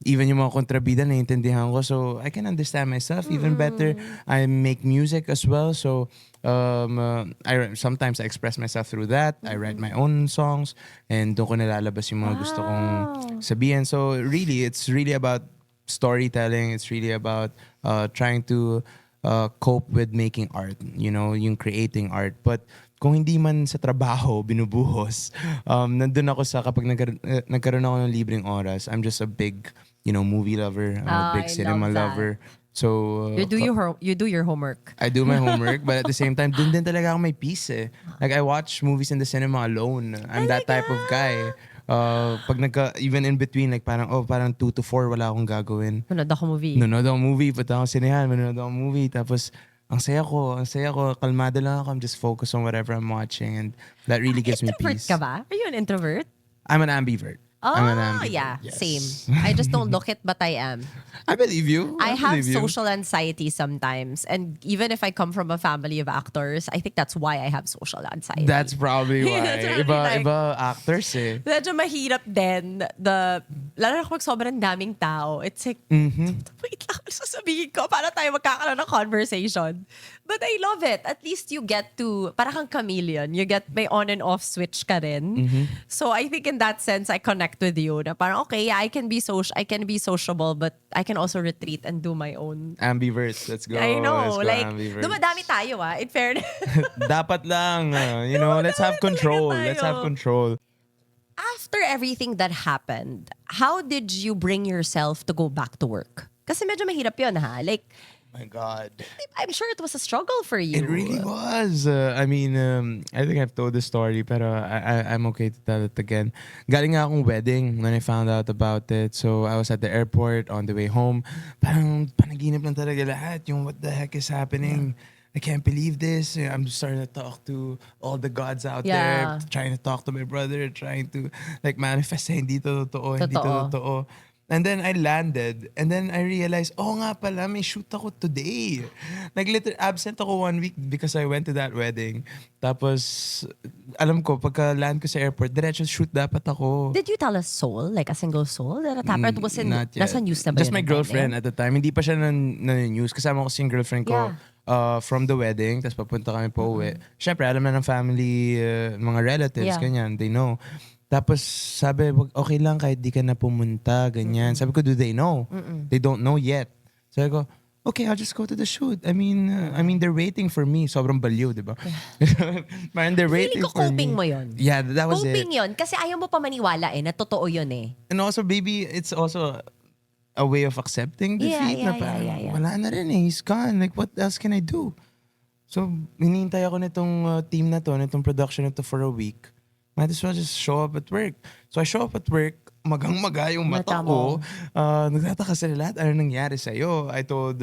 Speaker 2: even yung mga kontrabida naiintindihan ko, so I can understand myself even better. I make music as well, so sometimes I express myself through that. I write my own songs and doon ko nalalabas yung mga gusto kong sabihin. So really, it's really about storytelling. It's really about trying to cope with making art, yung creating art. But kung hindi man sa trabaho binubuhos, nandun ako sa kapag nagkaroon ako ng libreng oras, I'm just a big, movie lover. I'm a big cinema lover. So
Speaker 1: You do your homework.
Speaker 2: I do my homework, but at the same time, dun din talaga ako may peace eh. Like, I watch movies in the cinema alone. I'm that type of guy. Even in between, like parang 2 to 4 wala akong gagawin.
Speaker 1: Manood ako movie.
Speaker 2: Nanonood ako movie, punta ako sinehan, manonood ako movie. Tapos, ang saya ko, kalmado lang ako. I'm just focused on whatever I'm watching, and that really gives me
Speaker 1: Introvert
Speaker 2: peace.
Speaker 1: ka ba? Are you an introvert?
Speaker 2: I'm an ambivert. I'm an ambivert.
Speaker 1: Yeah,
Speaker 2: Yes.
Speaker 1: same. I just don't look it, but I am.
Speaker 2: I believe you.
Speaker 1: I have
Speaker 2: believe you.
Speaker 1: social anxiety sometimes. And even if I come from a family of actors, I think that's why I have social anxiety.
Speaker 2: That's probably why.
Speaker 1: That's probably
Speaker 2: Iba actors eh.
Speaker 1: Medyo mahirap din. Lalo na kapag sobrang daming tao. It's like, wait lang, ano sasabihin ko? Para tayo magkakaroon ng conversation. But I love it. At least you get to, para kang chameleon. You get may on and off switch ka rin. So I think in that sense, I connect with you. Na parang, okay, yeah, I can be sociable, but I can also retreat and do my own.
Speaker 2: Ambiverts. Let's go.
Speaker 1: I know.
Speaker 2: Let's go,
Speaker 1: Like,
Speaker 2: ambiverts.
Speaker 1: dumadami tayo in fairness.
Speaker 2: Dapat lang. Let's have
Speaker 1: Dumadami
Speaker 2: control.
Speaker 1: talaga
Speaker 2: Let's have
Speaker 1: tayo.
Speaker 2: control.
Speaker 1: After everything that happened, how did you bring yourself to go back to work? Kasi medyo mahirap yun, ha? Like,
Speaker 2: My God.
Speaker 1: I'm sure it was a struggle for you.
Speaker 2: It really was. I think I've told this story, pero I'm okay to tell it again. Galing nga akong wedding when I found out about it. So I was at the airport on the way home. Parang panaginip lang talaga lahat. Yung what the heck is happening? I can't believe this. I'm starting to talk to all the gods out there. Trying to talk to my brother. Trying to manifest na hindi to totoo. Hindi to totoo. And then I landed, and then I realized, nga pala, may shoot ako today. Absent ako 1 week because I went to that wedding. Tapos, alam ko, pagka-land ko sa airport, diretso shoot dapat ako.
Speaker 1: Did you tell a soul, like a single soul that happened? Was it,
Speaker 2: Not yet.
Speaker 1: nasa news na ba
Speaker 2: Just
Speaker 1: yun
Speaker 2: my
Speaker 1: at
Speaker 2: girlfriend
Speaker 1: time?
Speaker 2: at the time. Hindi pa siya na news. Kasama ko yung girlfriend ko from the wedding. Tapos papunta kami pa uwi. Siyempre, alam na ng family, mga relatives, ganyan. They know. Tapos sabi, okay lang kahit di ka na pumunta, ganyan. Sabi ko, do they know? They don't know yet. Sabi ko, okay, I'll just go to the shoot. I mean, they're waiting for me. Sobrang baliw, di ba? Parang they're
Speaker 1: Feeling
Speaker 2: waiting
Speaker 1: ko
Speaker 2: for me.
Speaker 1: coping mo yun.
Speaker 2: Yeah, that was
Speaker 1: Coping
Speaker 2: it.
Speaker 1: yun. Kasi ayaw mo pa maniwala na totoo yun eh.
Speaker 2: And also, baby, it's also a way of accepting defeat na parang wala na rin eh. He's gone. Like, what else can I do? So, hinihintay ako nitong team na to, nitong production na to for a week. Might as well just show up at work. So, I show up at work, magang-maga yung mata ko. Nagtataka sila lahat, ano nangyari sa'yo? I told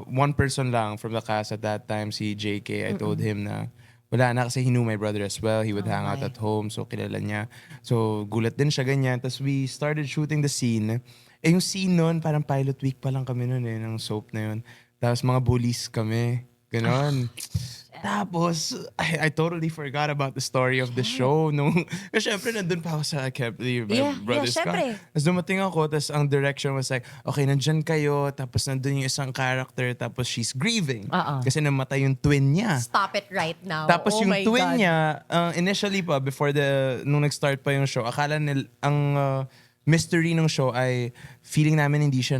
Speaker 2: one person lang from the cast at that time, si JK. I told him na wala na kasi he knew my brother as well. He would hang out at home, so kilala niya. So, gulat din siya ganyan. Tapos we started shooting the scene. Eh, yung scene nun, parang pilot week pa lang kami nun eh, ng soap na yun. Tapos mga bullies kami. Ganon. Tapos, I totally forgot about the story of the show. Kasi syempre, nandun pa ako sa I can't believe my brother's car. Tapos dumating ako, tapos ang direction was like, okay, nandyan kayo, tapos nandun yung isang character, tapos she's grieving. Kasi namatay yung twin niya.
Speaker 1: Stop it right now.
Speaker 2: Tapos yung twin niya, initially pa, nung nag-start pa yung show, akala nila, ang mystery ng show ay feeling namin hindi siya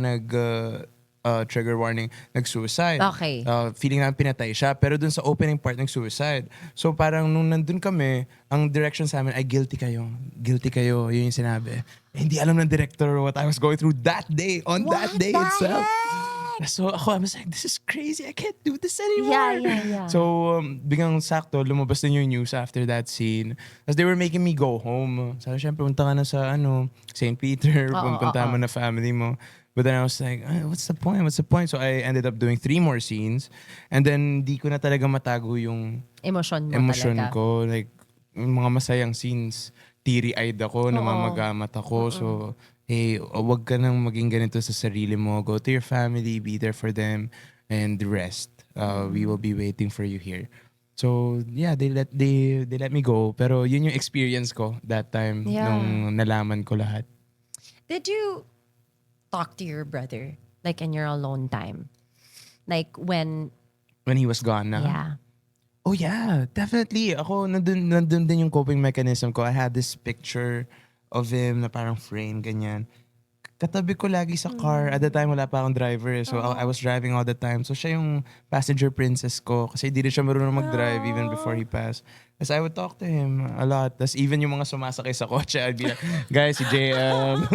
Speaker 2: trigger warning, nag-suicide.
Speaker 1: Okay.
Speaker 2: Feeling namin pinatay siya. Pero dun sa opening part, nag-suicide. So parang nung nandun kami, ang direction sa amin ay guilty kayo. Guilty kayo. Yun yung sinabi. Hindi alam ng director what I was going through that day, on that day itself. So ako, I was like, this is crazy. I can't do this anymore.
Speaker 1: Yeah.
Speaker 2: So biglang sakto, lumabas din yung news after that scene. As they were making me go home. Sabi, syempre, punta ka na sa St. Peter. Punta mo na family mo. But then I was like, what's the point? What's the point? So I ended up doing 3 more scenes. And then di ko na talaga matago yung
Speaker 1: emosyon talaga.
Speaker 2: ko. Like, mga masayang scenes. Teary-eyed ako, namamagamat ako. So, hey, wag ka nang maging ganito sa sarili mo. Go to your family, be there for them, and rest. We will be waiting for you here. So, yeah, they let me go. Pero yun yung experience ko that time nung nalaman ko lahat.
Speaker 1: Did you talk to your brother like in your alone time? Like when
Speaker 2: he was gone na?
Speaker 1: Yeah.
Speaker 2: Oh yeah, definitely. Ako, nandun din yung coping mechanism ko. I had this picture of him na parang frame, ganyan. Katabi ko lagi sa car. At the time, wala pa akong driver. So, I was driving all the time. So, siya yung passenger princess ko. Kasi di rin siya marunong mag-drive even before he passed. As I would talk to him a lot. Tapos even yung mga sumasakay sa kotse, I'd be like, guys, si JM.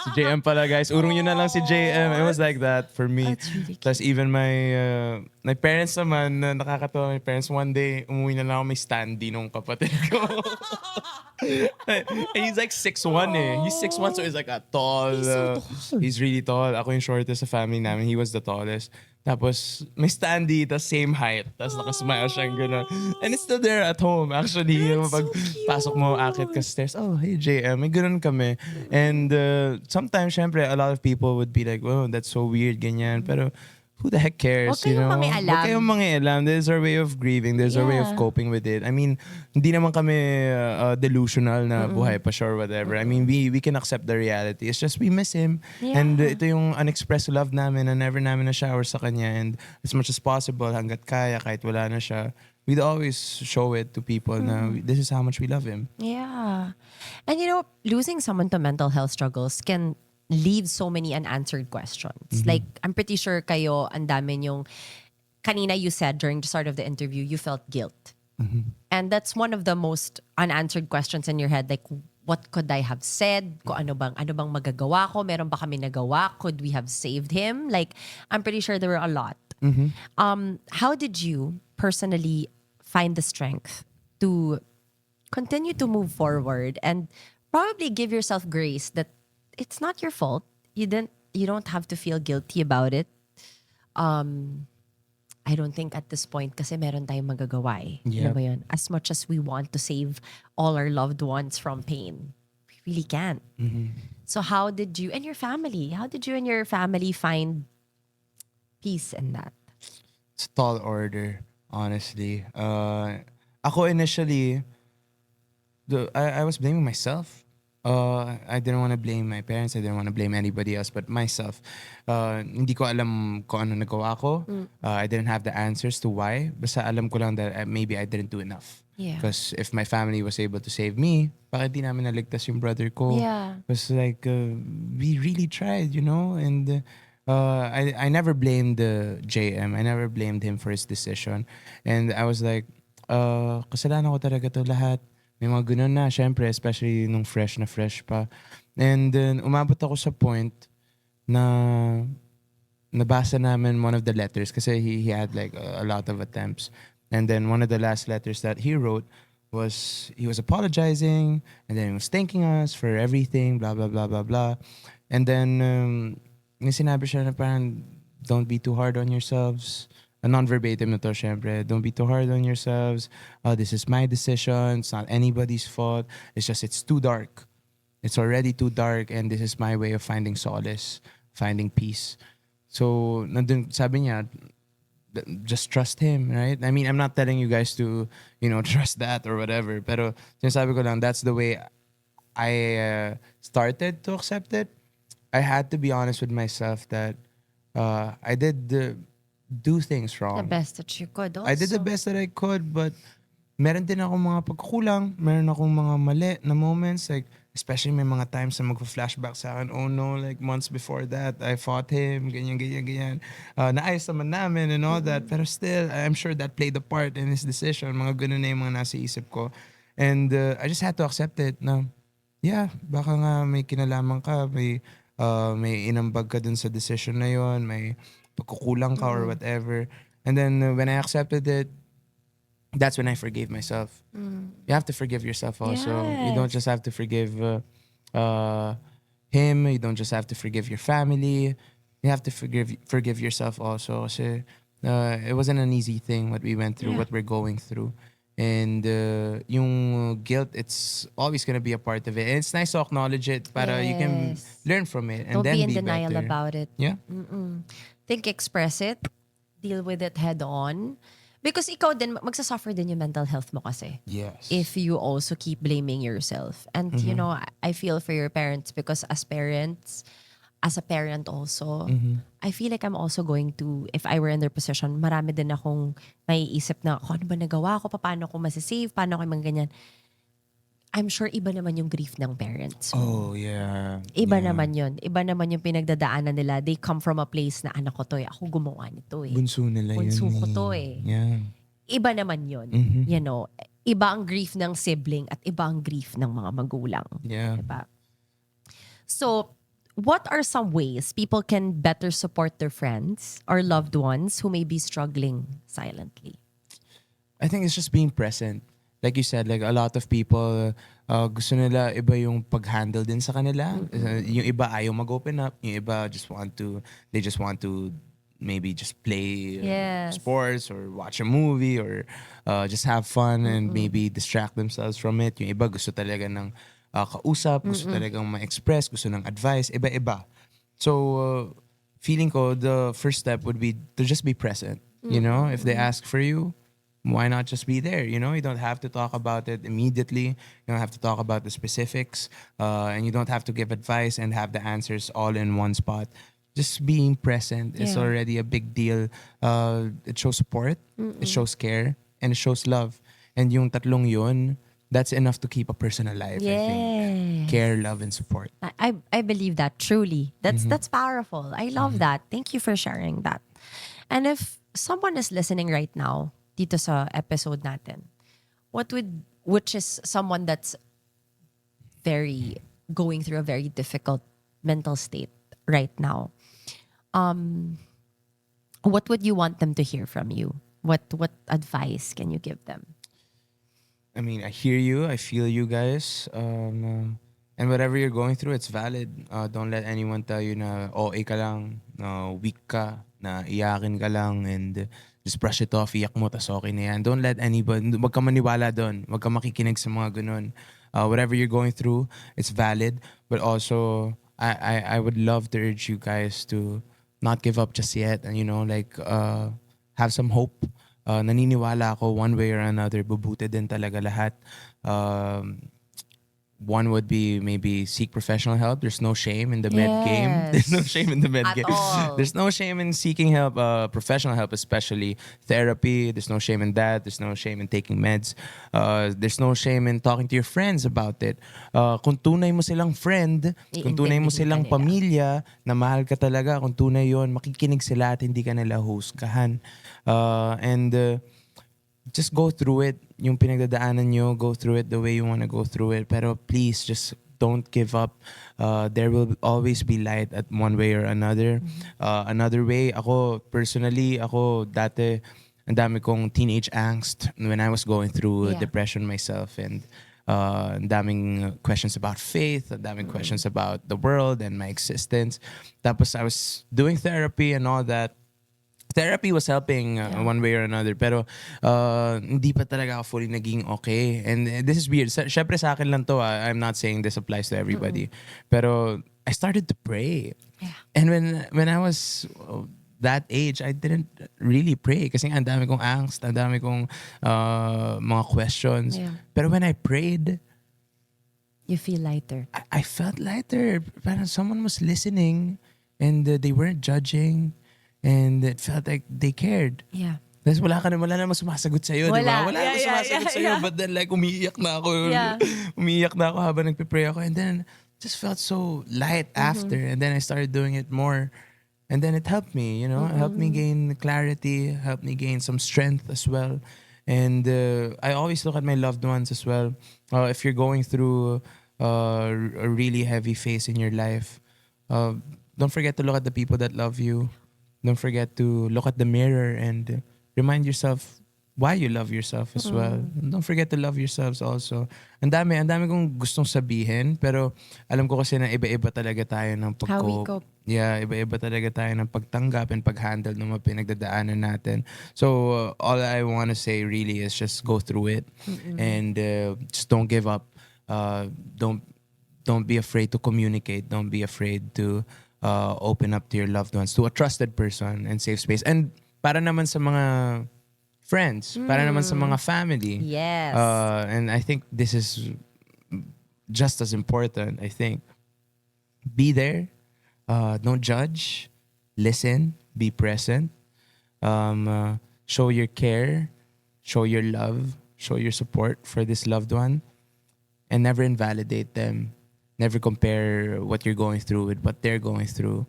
Speaker 2: Si JM pala, guys. Urong yun na lang si JM. It was like that for me.
Speaker 1: That's really cute.
Speaker 2: Tapos even my parents naman, nakakatawa. My parents, one day, umuwi na lang ako, may standee nung kapatid ko. And he's like 6'1" eh. He's 6'1", so he's like a tall.
Speaker 1: He's so tall.
Speaker 2: He's really tall. Ako yung shortest sa family namin. He was the tallest. Tapos may standee, tapos same height. Tapos nakasmile siyang gano'n. And it's still there at home. Actually, pag pasok mo, akit ka stairs, oh, hey JM, may gano'n kami. And sometimes, syempre, a lot of people would be like, oh, that's so weird, ganyan. Pero who the heck cares,
Speaker 1: Huwag kayong mangialam.
Speaker 2: Huwag kayong mangialam. There's our way of grieving. There's our way of coping with it. I mean, hindi naman kami delusional na buhay pa siya or whatever. I mean, we can accept the reality. It's just we miss him.
Speaker 1: Yeah.
Speaker 2: And ito yung unexpressed love namin na never namin na shower sa kanya. And as much as possible, hanggat kaya, kahit wala na siya, we'd always show it to people na this is how much we love him.
Speaker 1: Yeah. And losing someone to mental health struggles can leave so many unanswered questions. Like, I'm pretty sure kayo, ang dami yung, kanina you said during the start of the interview, you felt guilt. And that's one of the most unanswered questions in your head. Like, what could I have said? Kung ano bang magagawa ko? Meron ba kami nagawa? Could we have saved him? Like, I'm pretty sure there were a lot. How did you personally find the strength to continue to move forward and probably give yourself grace that it's not your fault. You don't have to feel guilty about it. I don't think at this point kasi meron tayong magagawa eh. Alam mo yun? As much as we want to save all our loved ones from pain, we really can't. So how did you and your family find peace in that?
Speaker 2: It's a tall order, honestly. Ako initially, I was blaming myself. I didn't want to blame my parents. I didn't want to blame anybody else but myself. Hindi ko alam kung ano nagawa ko. I didn't have the answers to why. Basta alam ko lang that maybe I didn't do enough. Because if my family was able to save me, bakit di namin naligtas yung brother ko?
Speaker 1: Yeah.
Speaker 2: It was like, we really tried, and I never blamed JM. I never blamed him for his decision. And I was like, kasalanan ko talaga to lahat. May mga ganun na, syempre, especially nung fresh na fresh pa. And then, umabot ako sa point na nabasa namin one of the letters kasi he had like a lot of attempts. And then one of the last letters that he wrote was he was apologizing and then he was thanking us for everything, blah, blah, blah, blah, blah. And then may sinabi siya na parang don't be too hard on yourselves. A non-verbatim na to, syempre. Don't be too hard on yourselves. This is my decision. It's not anybody's fault. It's just it's too dark. It's already too dark and this is my way of finding solace, finding peace. So, nandun, sabi niya, just trust him, right? I mean, I'm not telling you guys to, trust that or whatever. Pero, sinasabi ko lang, that's the way I started to accept it. I had to be honest with myself that I did do things
Speaker 1: The
Speaker 2: wrong.
Speaker 1: best that you could also.
Speaker 2: I did the best that I could, but meron din akong mga pagkukulang. Meron akong mga mali na moments. Like, especially may mga times na magpa-flashback sa akin, oh no, like months before that, I fought him, ganyan, ganyan, ganyan. Naayos naman namin and all that. Pero still, I'm sure that played a part in his decision. Mga ganun na yung mga nasa isip ko. And I just had to accept it na, yeah, baka nga may kinalaman ka, may inambag ka dun sa decision na yon, may pagkukulang ka or whatever. And then when I accepted it, that's when I forgave myself. You have to forgive yourself also. You don't
Speaker 1: Yes.
Speaker 2: just have to forgive him. You don't just have to forgive your family. You have to forgive yourself also. Kasi it wasn't an easy thing what we went through, what we're going through. And yung guilt, it's always gonna be a part of it. And it's nice to acknowledge it, para you can
Speaker 1: Yes.
Speaker 2: learn from it and
Speaker 1: Don't
Speaker 2: then
Speaker 1: be in
Speaker 2: be
Speaker 1: denial
Speaker 2: better.
Speaker 1: about it.
Speaker 2: Yeah.
Speaker 1: Think, express it, deal with it head on. Because ikaw din, magsasuffer din yung mental health mo kasi.
Speaker 2: Yes.
Speaker 1: If you also keep blaming yourself. And I feel for your parents because as parents, as a parent also, I feel like I'm also going to, if I were in their position, marami din akong maiisip na, ano ba nagawa ko? Paano ko masisave? Paano ko yung ganyan? I'm sure iba naman yung grief ng parents mo.
Speaker 2: Oh, yeah.
Speaker 1: Iba
Speaker 2: Yeah.
Speaker 1: naman yun. Iba naman yung pinagdadaanan nila. They come from a place na anak ko to eh. Ako gumawa nito eh.
Speaker 2: Bunso nila yun.
Speaker 1: Bunso ko to eh.
Speaker 2: Yeah.
Speaker 1: Iba naman yun. Iba ang grief ng sibling at iba ang grief ng mga magulang.
Speaker 2: Yeah.
Speaker 1: Diba? So, what are some ways people can better support their friends or loved ones who may be struggling silently?
Speaker 2: I think it's just being present. Like you said, like a lot of people, gusto nila iba yung pag-handle din sa kanila. Yung iba ayaw mag-open up. Yung iba they just want to maybe just play
Speaker 1: Yes.
Speaker 2: sports or watch a movie or just have fun and maybe distract themselves from it. Yung iba gusto talaga ng kausap, gusto talagang ma-express, gusto ng advice, iba-iba. So, feeling ko, the first step would be to just be present. If they ask for you, why not just be there? You don't have to talk about it immediately. You don't have to talk about the specifics. And you don't have to give advice and have the answers all in one spot. Just being present is already a big deal. It shows support, it shows care, and it shows love. And yung tatlong yun, that's enough to keep a person alive, I think. Care, love, and support.
Speaker 1: I believe that truly. That's powerful. I love that. Thank you for sharing that. And if someone is listening right now, dito sa episode natin, which is someone that's going through a very difficult mental state right now, what would you want them to hear from you? What advice can you give them?
Speaker 2: I mean, I hear you. I feel you guys. And whatever you're going through, it's valid. Don't let anyone tell you na OA ka lang, na weak ka, na iyakin ka lang, and just brush it off, iyak mo, tas okay na yan. Don't let anybody, wag ka maniwala doon. Wag ka makikinig sa mga ganun. Whatever you're going through, it's valid. But also, I would love to urge you guys to not give up just yet. And have some hope. Naniniwala ako one way or another, bubuti din talaga lahat. one would be maybe seek professional help. There's no shame in the med game. There's no shame in the med
Speaker 1: At
Speaker 2: game.
Speaker 1: all.
Speaker 2: There's no shame in seeking help, professional help, especially therapy. There's no shame in that. There's no shame in taking meds. There's no shame in talking to your friends about it. Kung tunay mo silang friend, kung tunay mo
Speaker 1: Iintindihin
Speaker 2: silang
Speaker 1: ka nila.
Speaker 2: pamilya, na mahal ka talaga, kung tunay yon, makikinig sila at hindi ka nila husgahan. And just go through it. Yung pinagdadaanan nyo, go through it the way you want to go through it. Pero please, just don't give up. There will always be light at one way or another. Another way, personally, dati, ang dami kong teenage angst when I was going through depression myself. And ang daming questions about faith, ang daming questions about the world and my existence. Tapos I was doing therapy and all that. Therapy was helping one way or another, pero hindi pa talaga ako fully naging okay. And this is weird. Syempre sa akin lang to. I'm not saying this applies to everybody. Pero I started to pray.
Speaker 1: Yeah.
Speaker 2: And when I was that age, I didn't really pray kasi ang dami kong angst, ang dami kong mga questions.
Speaker 1: Yeah.
Speaker 2: Pero when I prayed,
Speaker 1: You feel lighter.
Speaker 2: I felt lighter. Parang someone was listening and they weren't judging. And it felt like they cared.
Speaker 1: Yeah.
Speaker 2: Tapos wala naman sumasagot sa'yo, di ba? Wala naman sumasagot sa'yo. But then like umiiyak na ako.
Speaker 1: Yeah.
Speaker 2: Umiiyak na ako habang nagpipray ako. And then just felt so light after. And then I started doing it more. And then it helped me, It helped me gain clarity, helped me gain some strength as well. And I always look at my loved ones as well. If you're going through a really heavy phase in your life, don't forget to look at the people that love you. Don't forget to look at the mirror and remind yourself why you love yourself as well. And don't forget to love yourselves also. Ang dami kong gustong sabihin, pero alam ko kasi na iba-iba talaga tayo ng
Speaker 1: How we
Speaker 2: pag-cope.
Speaker 1: cope.
Speaker 2: Yeah, iba-iba talaga tayo ng pagtanggap and pag-handle ng mga pinagdadaanan natin. So all I want to say really is just go through it and just don't give up. Don't be afraid to communicate. Don't be afraid to open up to your loved ones, to a trusted person and safe space. And para naman sa mga friends, para naman sa mga family.
Speaker 1: Yes.
Speaker 2: And I think this is just as important, I think. Be there. Don't judge. Listen. Be present. Show your care. Show your love. Show your support for this loved one. And never invalidate them. Never compare what you're going through with what they're going through.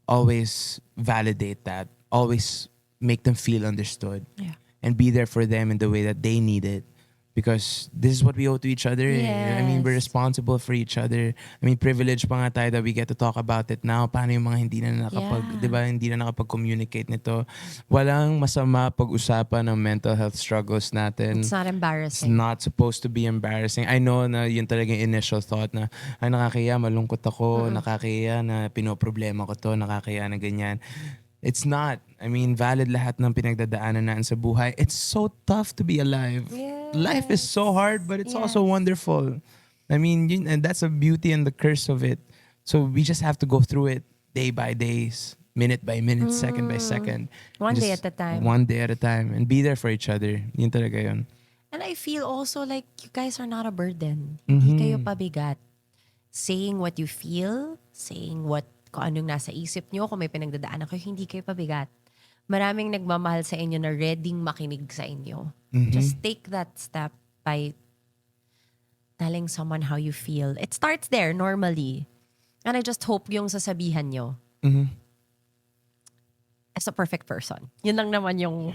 Speaker 2: Always validate that. Always make them feel understood.
Speaker 1: Yeah.
Speaker 2: And be there for them in the way that they need it. Because this is what we owe to each other. I mean, we're
Speaker 1: Yes.
Speaker 2: responsible for each other. I mean, privileged pa nga tayo that we get to talk about it now. Paano yung mga hindi na nakapag-communicate nito? Walang masama pag-usapan ng mental health struggles natin.
Speaker 1: It's not
Speaker 2: It's
Speaker 1: embarrassing.
Speaker 2: not supposed to be embarrassing. I know na yun talaga yung initial thought na, ay nakakaya, malungkot ako, nakakaya na pinoproblema ko to, nakakaya na ganyan. It's not. I mean, valid lahat ng pinagdadaanan natin sa buhay. It's so tough to be alive.
Speaker 1: Yes.
Speaker 2: Life is so hard, but it's also wonderful. I mean, and that's the beauty and the curse of it. So we just have to go through it day by day, minute by minute, second by second.
Speaker 1: One day
Speaker 2: Just
Speaker 1: at a time.
Speaker 2: One day at a time. And be there for each other. Yun talaga yun.
Speaker 1: And I feel also like you guys are not a burden. Hindi kayo pabigat. Saying what you feel, saying kung anong nasa isip nyo, kung may pinagdadaanan kayo, hindi kayo pabigat. Maraming nagmamahal sa inyo na readyng makinig sa inyo. Just take that step by telling someone how you feel. It starts there normally. And I just hope yung sasabihan nyo as a perfect person. Yun lang naman yung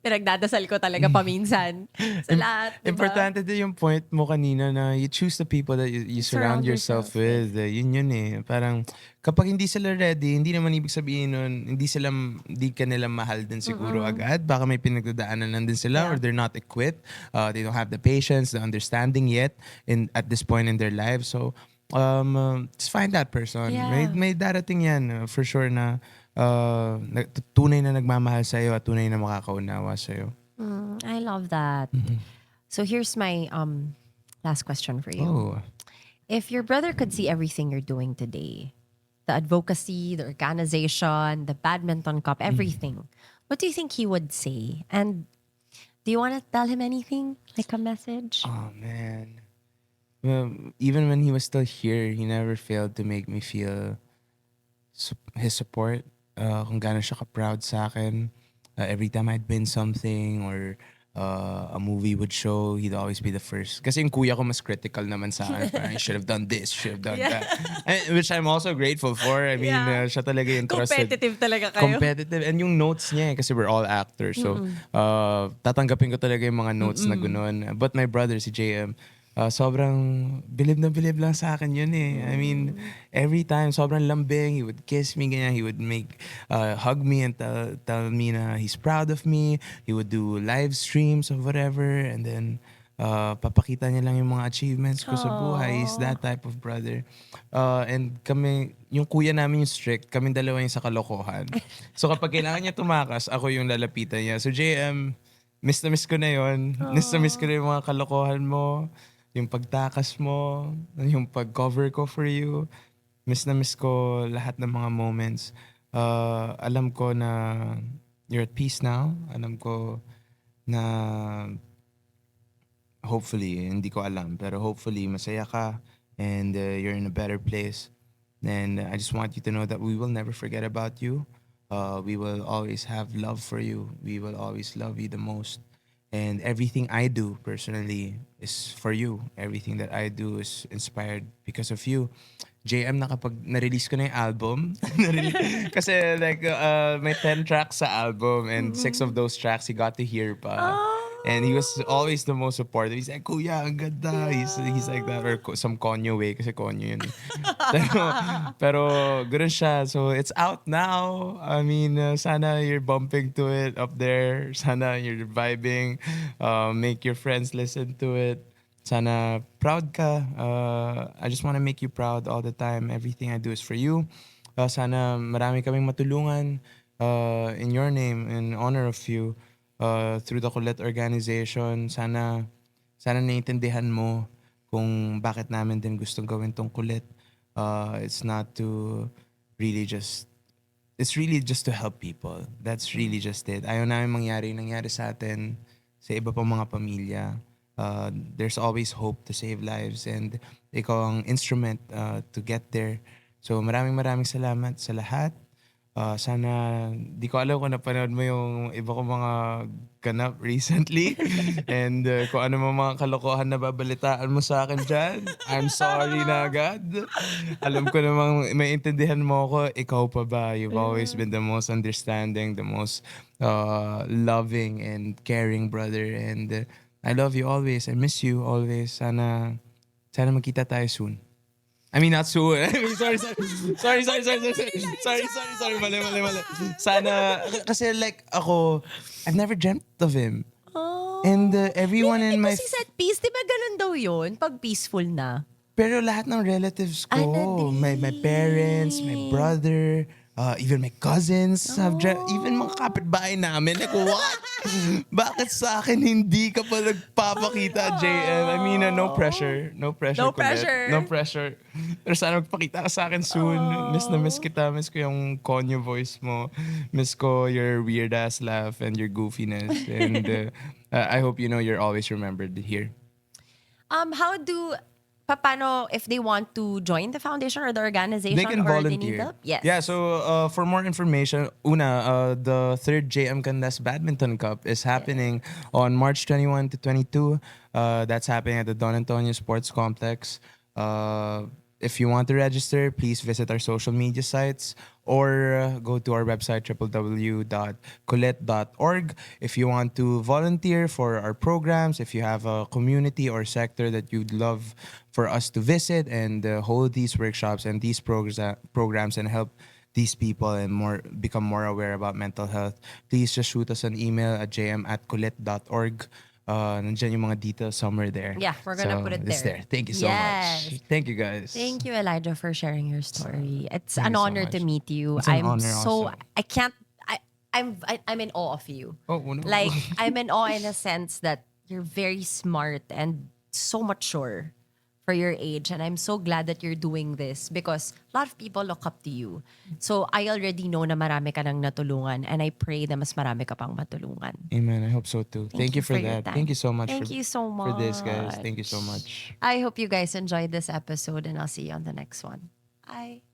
Speaker 1: pinagdadasal ko talaga paminsan. Sa lahat, diba?
Speaker 2: Importante din yung point mo kanina na you choose the people that you surround yourself with. Yun eh. Parang kapag hindi sila ready, hindi naman ibig sabihin nun, hindi ka nila mahal din siguro agad. Baka may pinagdadaanan lang din sila or they're not equipped. They don't have the patience, the understanding yet at this point in their lives. So, just find that person.
Speaker 1: Yeah.
Speaker 2: May darating yan for sure na tunay na nagmamahal sa'yo at tunay na makakaunawa sa'yo.
Speaker 1: I love that. So here's my last question for you.
Speaker 2: Oh.
Speaker 1: If your brother could see everything you're doing today, the advocacy, the organization, the badminton cup, everything, what do you think he would say? And do you want to tell him anything? Like a message?
Speaker 2: Oh, man. even when he was still here, he never failed to make me feel his support. Kung gaano siya ka-proud sa akin. Every time I'd win something or a movie would show, he'd always be the first. Kasi yung kuya ko mas critical naman sa akin. Parang, you should have done this, you should have done
Speaker 1: Yeah.
Speaker 2: that. Which I'm also grateful for. I mean,
Speaker 1: Yeah.
Speaker 2: siya talaga yung trusted.
Speaker 1: Competitive talaga kayo.
Speaker 2: Competitive. And yung notes niya, kasi we're all actors. So, tatanggapin ko talaga yung mga notes na gano'n. But my brother, si JM, sobrang bilib na bilib lang sa akin yun eh. I mean, every time, sobrang lambing. He would kiss me, ganyan. He would hug me and tell me na he's proud of me. He would do live streams of whatever. And then, papakita niya lang yung mga achievements ko sa buhay. He's that type of brother. And kami, yung kuya namin yung strict, kami dalawa yung sa kalokohan. So kapag kailangan niya tumakas, ako yung lalapitan niya. So JM, miss na miss ko na yun. Miss na miss ko na yung mga kalokohan mo, yung pagtakas mo, yung pag-cover ko for you. Miss na miss ko lahat ng mga moments. Alam ko na you're at peace now. Alam ko na hopefully, hindi ko alam, pero hopefully masaya ka and you're in a better place. And I just want you to know that we will never forget about you. We will always have love for you. We will always love you the most. And everything I do personally is for you. Everything that I do is inspired because of you. JM, nakapag na-release ko na yung album. Kasi like, may 10 tracks sa album and 6 of those tracks he got to hear pa. And he was always the most supportive. He's like, Kuya, ang ganda. He's like that. Or some Konyo way. Kasi Konyo yun. pero ganun siya. So it's out now. I mean, sana you're bumping to it up there. Sana you're vibing. Make your friends listen to it. Sana proud ka. I just want to make you proud all the time. Everything I do is for you. Sana marami kaming matulungan in your name, in honor of you. Through the Kulit organization, sana naiintindihan mo kung bakit namin din gustong gawin tong Kulit. It's not to really just, it's really just to help people. That's really just it. Ayaw namin nangyari sa atin sa iba pang mga pamilya. There's always hope to save lives and ikaw ang instrument to get there. So maraming salamat sa lahat. Sana, di ko alam kung napanood mo yung iba ko mga ganap recently. And kung ano mga kalokohan na babalitaan mo sa akin dyan, I'm sorry na agad. Alam ko namang may intindihan mo ako, ikaw pa ba? You've always been the most understanding, the most loving and caring brother. And I love you always. I miss you always. Sana magkita tayo soon. I mean, not soon. I mean, sorry. Mali. Sana, kasi like ako, I've never dreamt of him.
Speaker 1: Oh.
Speaker 2: And everyone in my...
Speaker 1: Because he said peace, di ba ganun daw yun? Pag peaceful na.
Speaker 2: Pero lahat ng relatives ko, my parents, my brother, even my cousins, have even mga kapitbahay namin, like, what? Bakit sa akin hindi ka pa nagpapakita, JM? I mean, no pressure. No pressure.
Speaker 1: No
Speaker 2: Kulit.
Speaker 1: pressure.
Speaker 2: No pressure. Pero sana magpakita ka sa akin soon. Miss na miss kita. Miss ko yung Konyo voice mo. Miss ko your weird-ass laugh and your goofiness. And I hope you know you're always remembered here.
Speaker 1: Paano if they want to join the foundation or the organization?
Speaker 2: They can
Speaker 1: or
Speaker 2: volunteer.
Speaker 1: They need help? Yes.
Speaker 2: Yeah, so for more information, the third JM Canlas Badminton Cup is happening on March 21 to 22. That's happening at the Don Antonio Sports Complex. If you want to register, please visit our social media sites or go to our website, www.kulit.org. If you want to volunteer for our programs, if you have a community or sector that you'd love for us to visit and hold these workshops and these programs and help these people and become more aware about mental health, please just shoot us an email at jm@kulit.org. Nandiyan yung mga details somewhere there.
Speaker 1: Yeah, we're gonna put it
Speaker 2: It's
Speaker 1: there.
Speaker 2: there. Thank you so much. Thank you, guys.
Speaker 1: Thank you, Elijah, for sharing your story. It's
Speaker 2: Thank
Speaker 1: an
Speaker 2: you so
Speaker 1: honor to
Speaker 2: much.
Speaker 1: meet you.
Speaker 2: It's an honor also.
Speaker 1: I'm in awe of you.
Speaker 2: Oh, no.
Speaker 1: Like, I'm in awe in a sense that you're very smart and so mature for your age. And I'm so glad that you're doing this because a lot of people look up to you. So I already know na marami ka nang natulungan and I pray na mas marami ka pang matulungan.
Speaker 2: Amen. I hope so too. Thank you for
Speaker 1: your
Speaker 2: that.
Speaker 1: time.
Speaker 2: Thank you so much
Speaker 1: Thank you so much.
Speaker 2: for this, guys. Thank you so much.
Speaker 1: I hope you guys enjoyed this episode and I'll see you on the next one. Bye.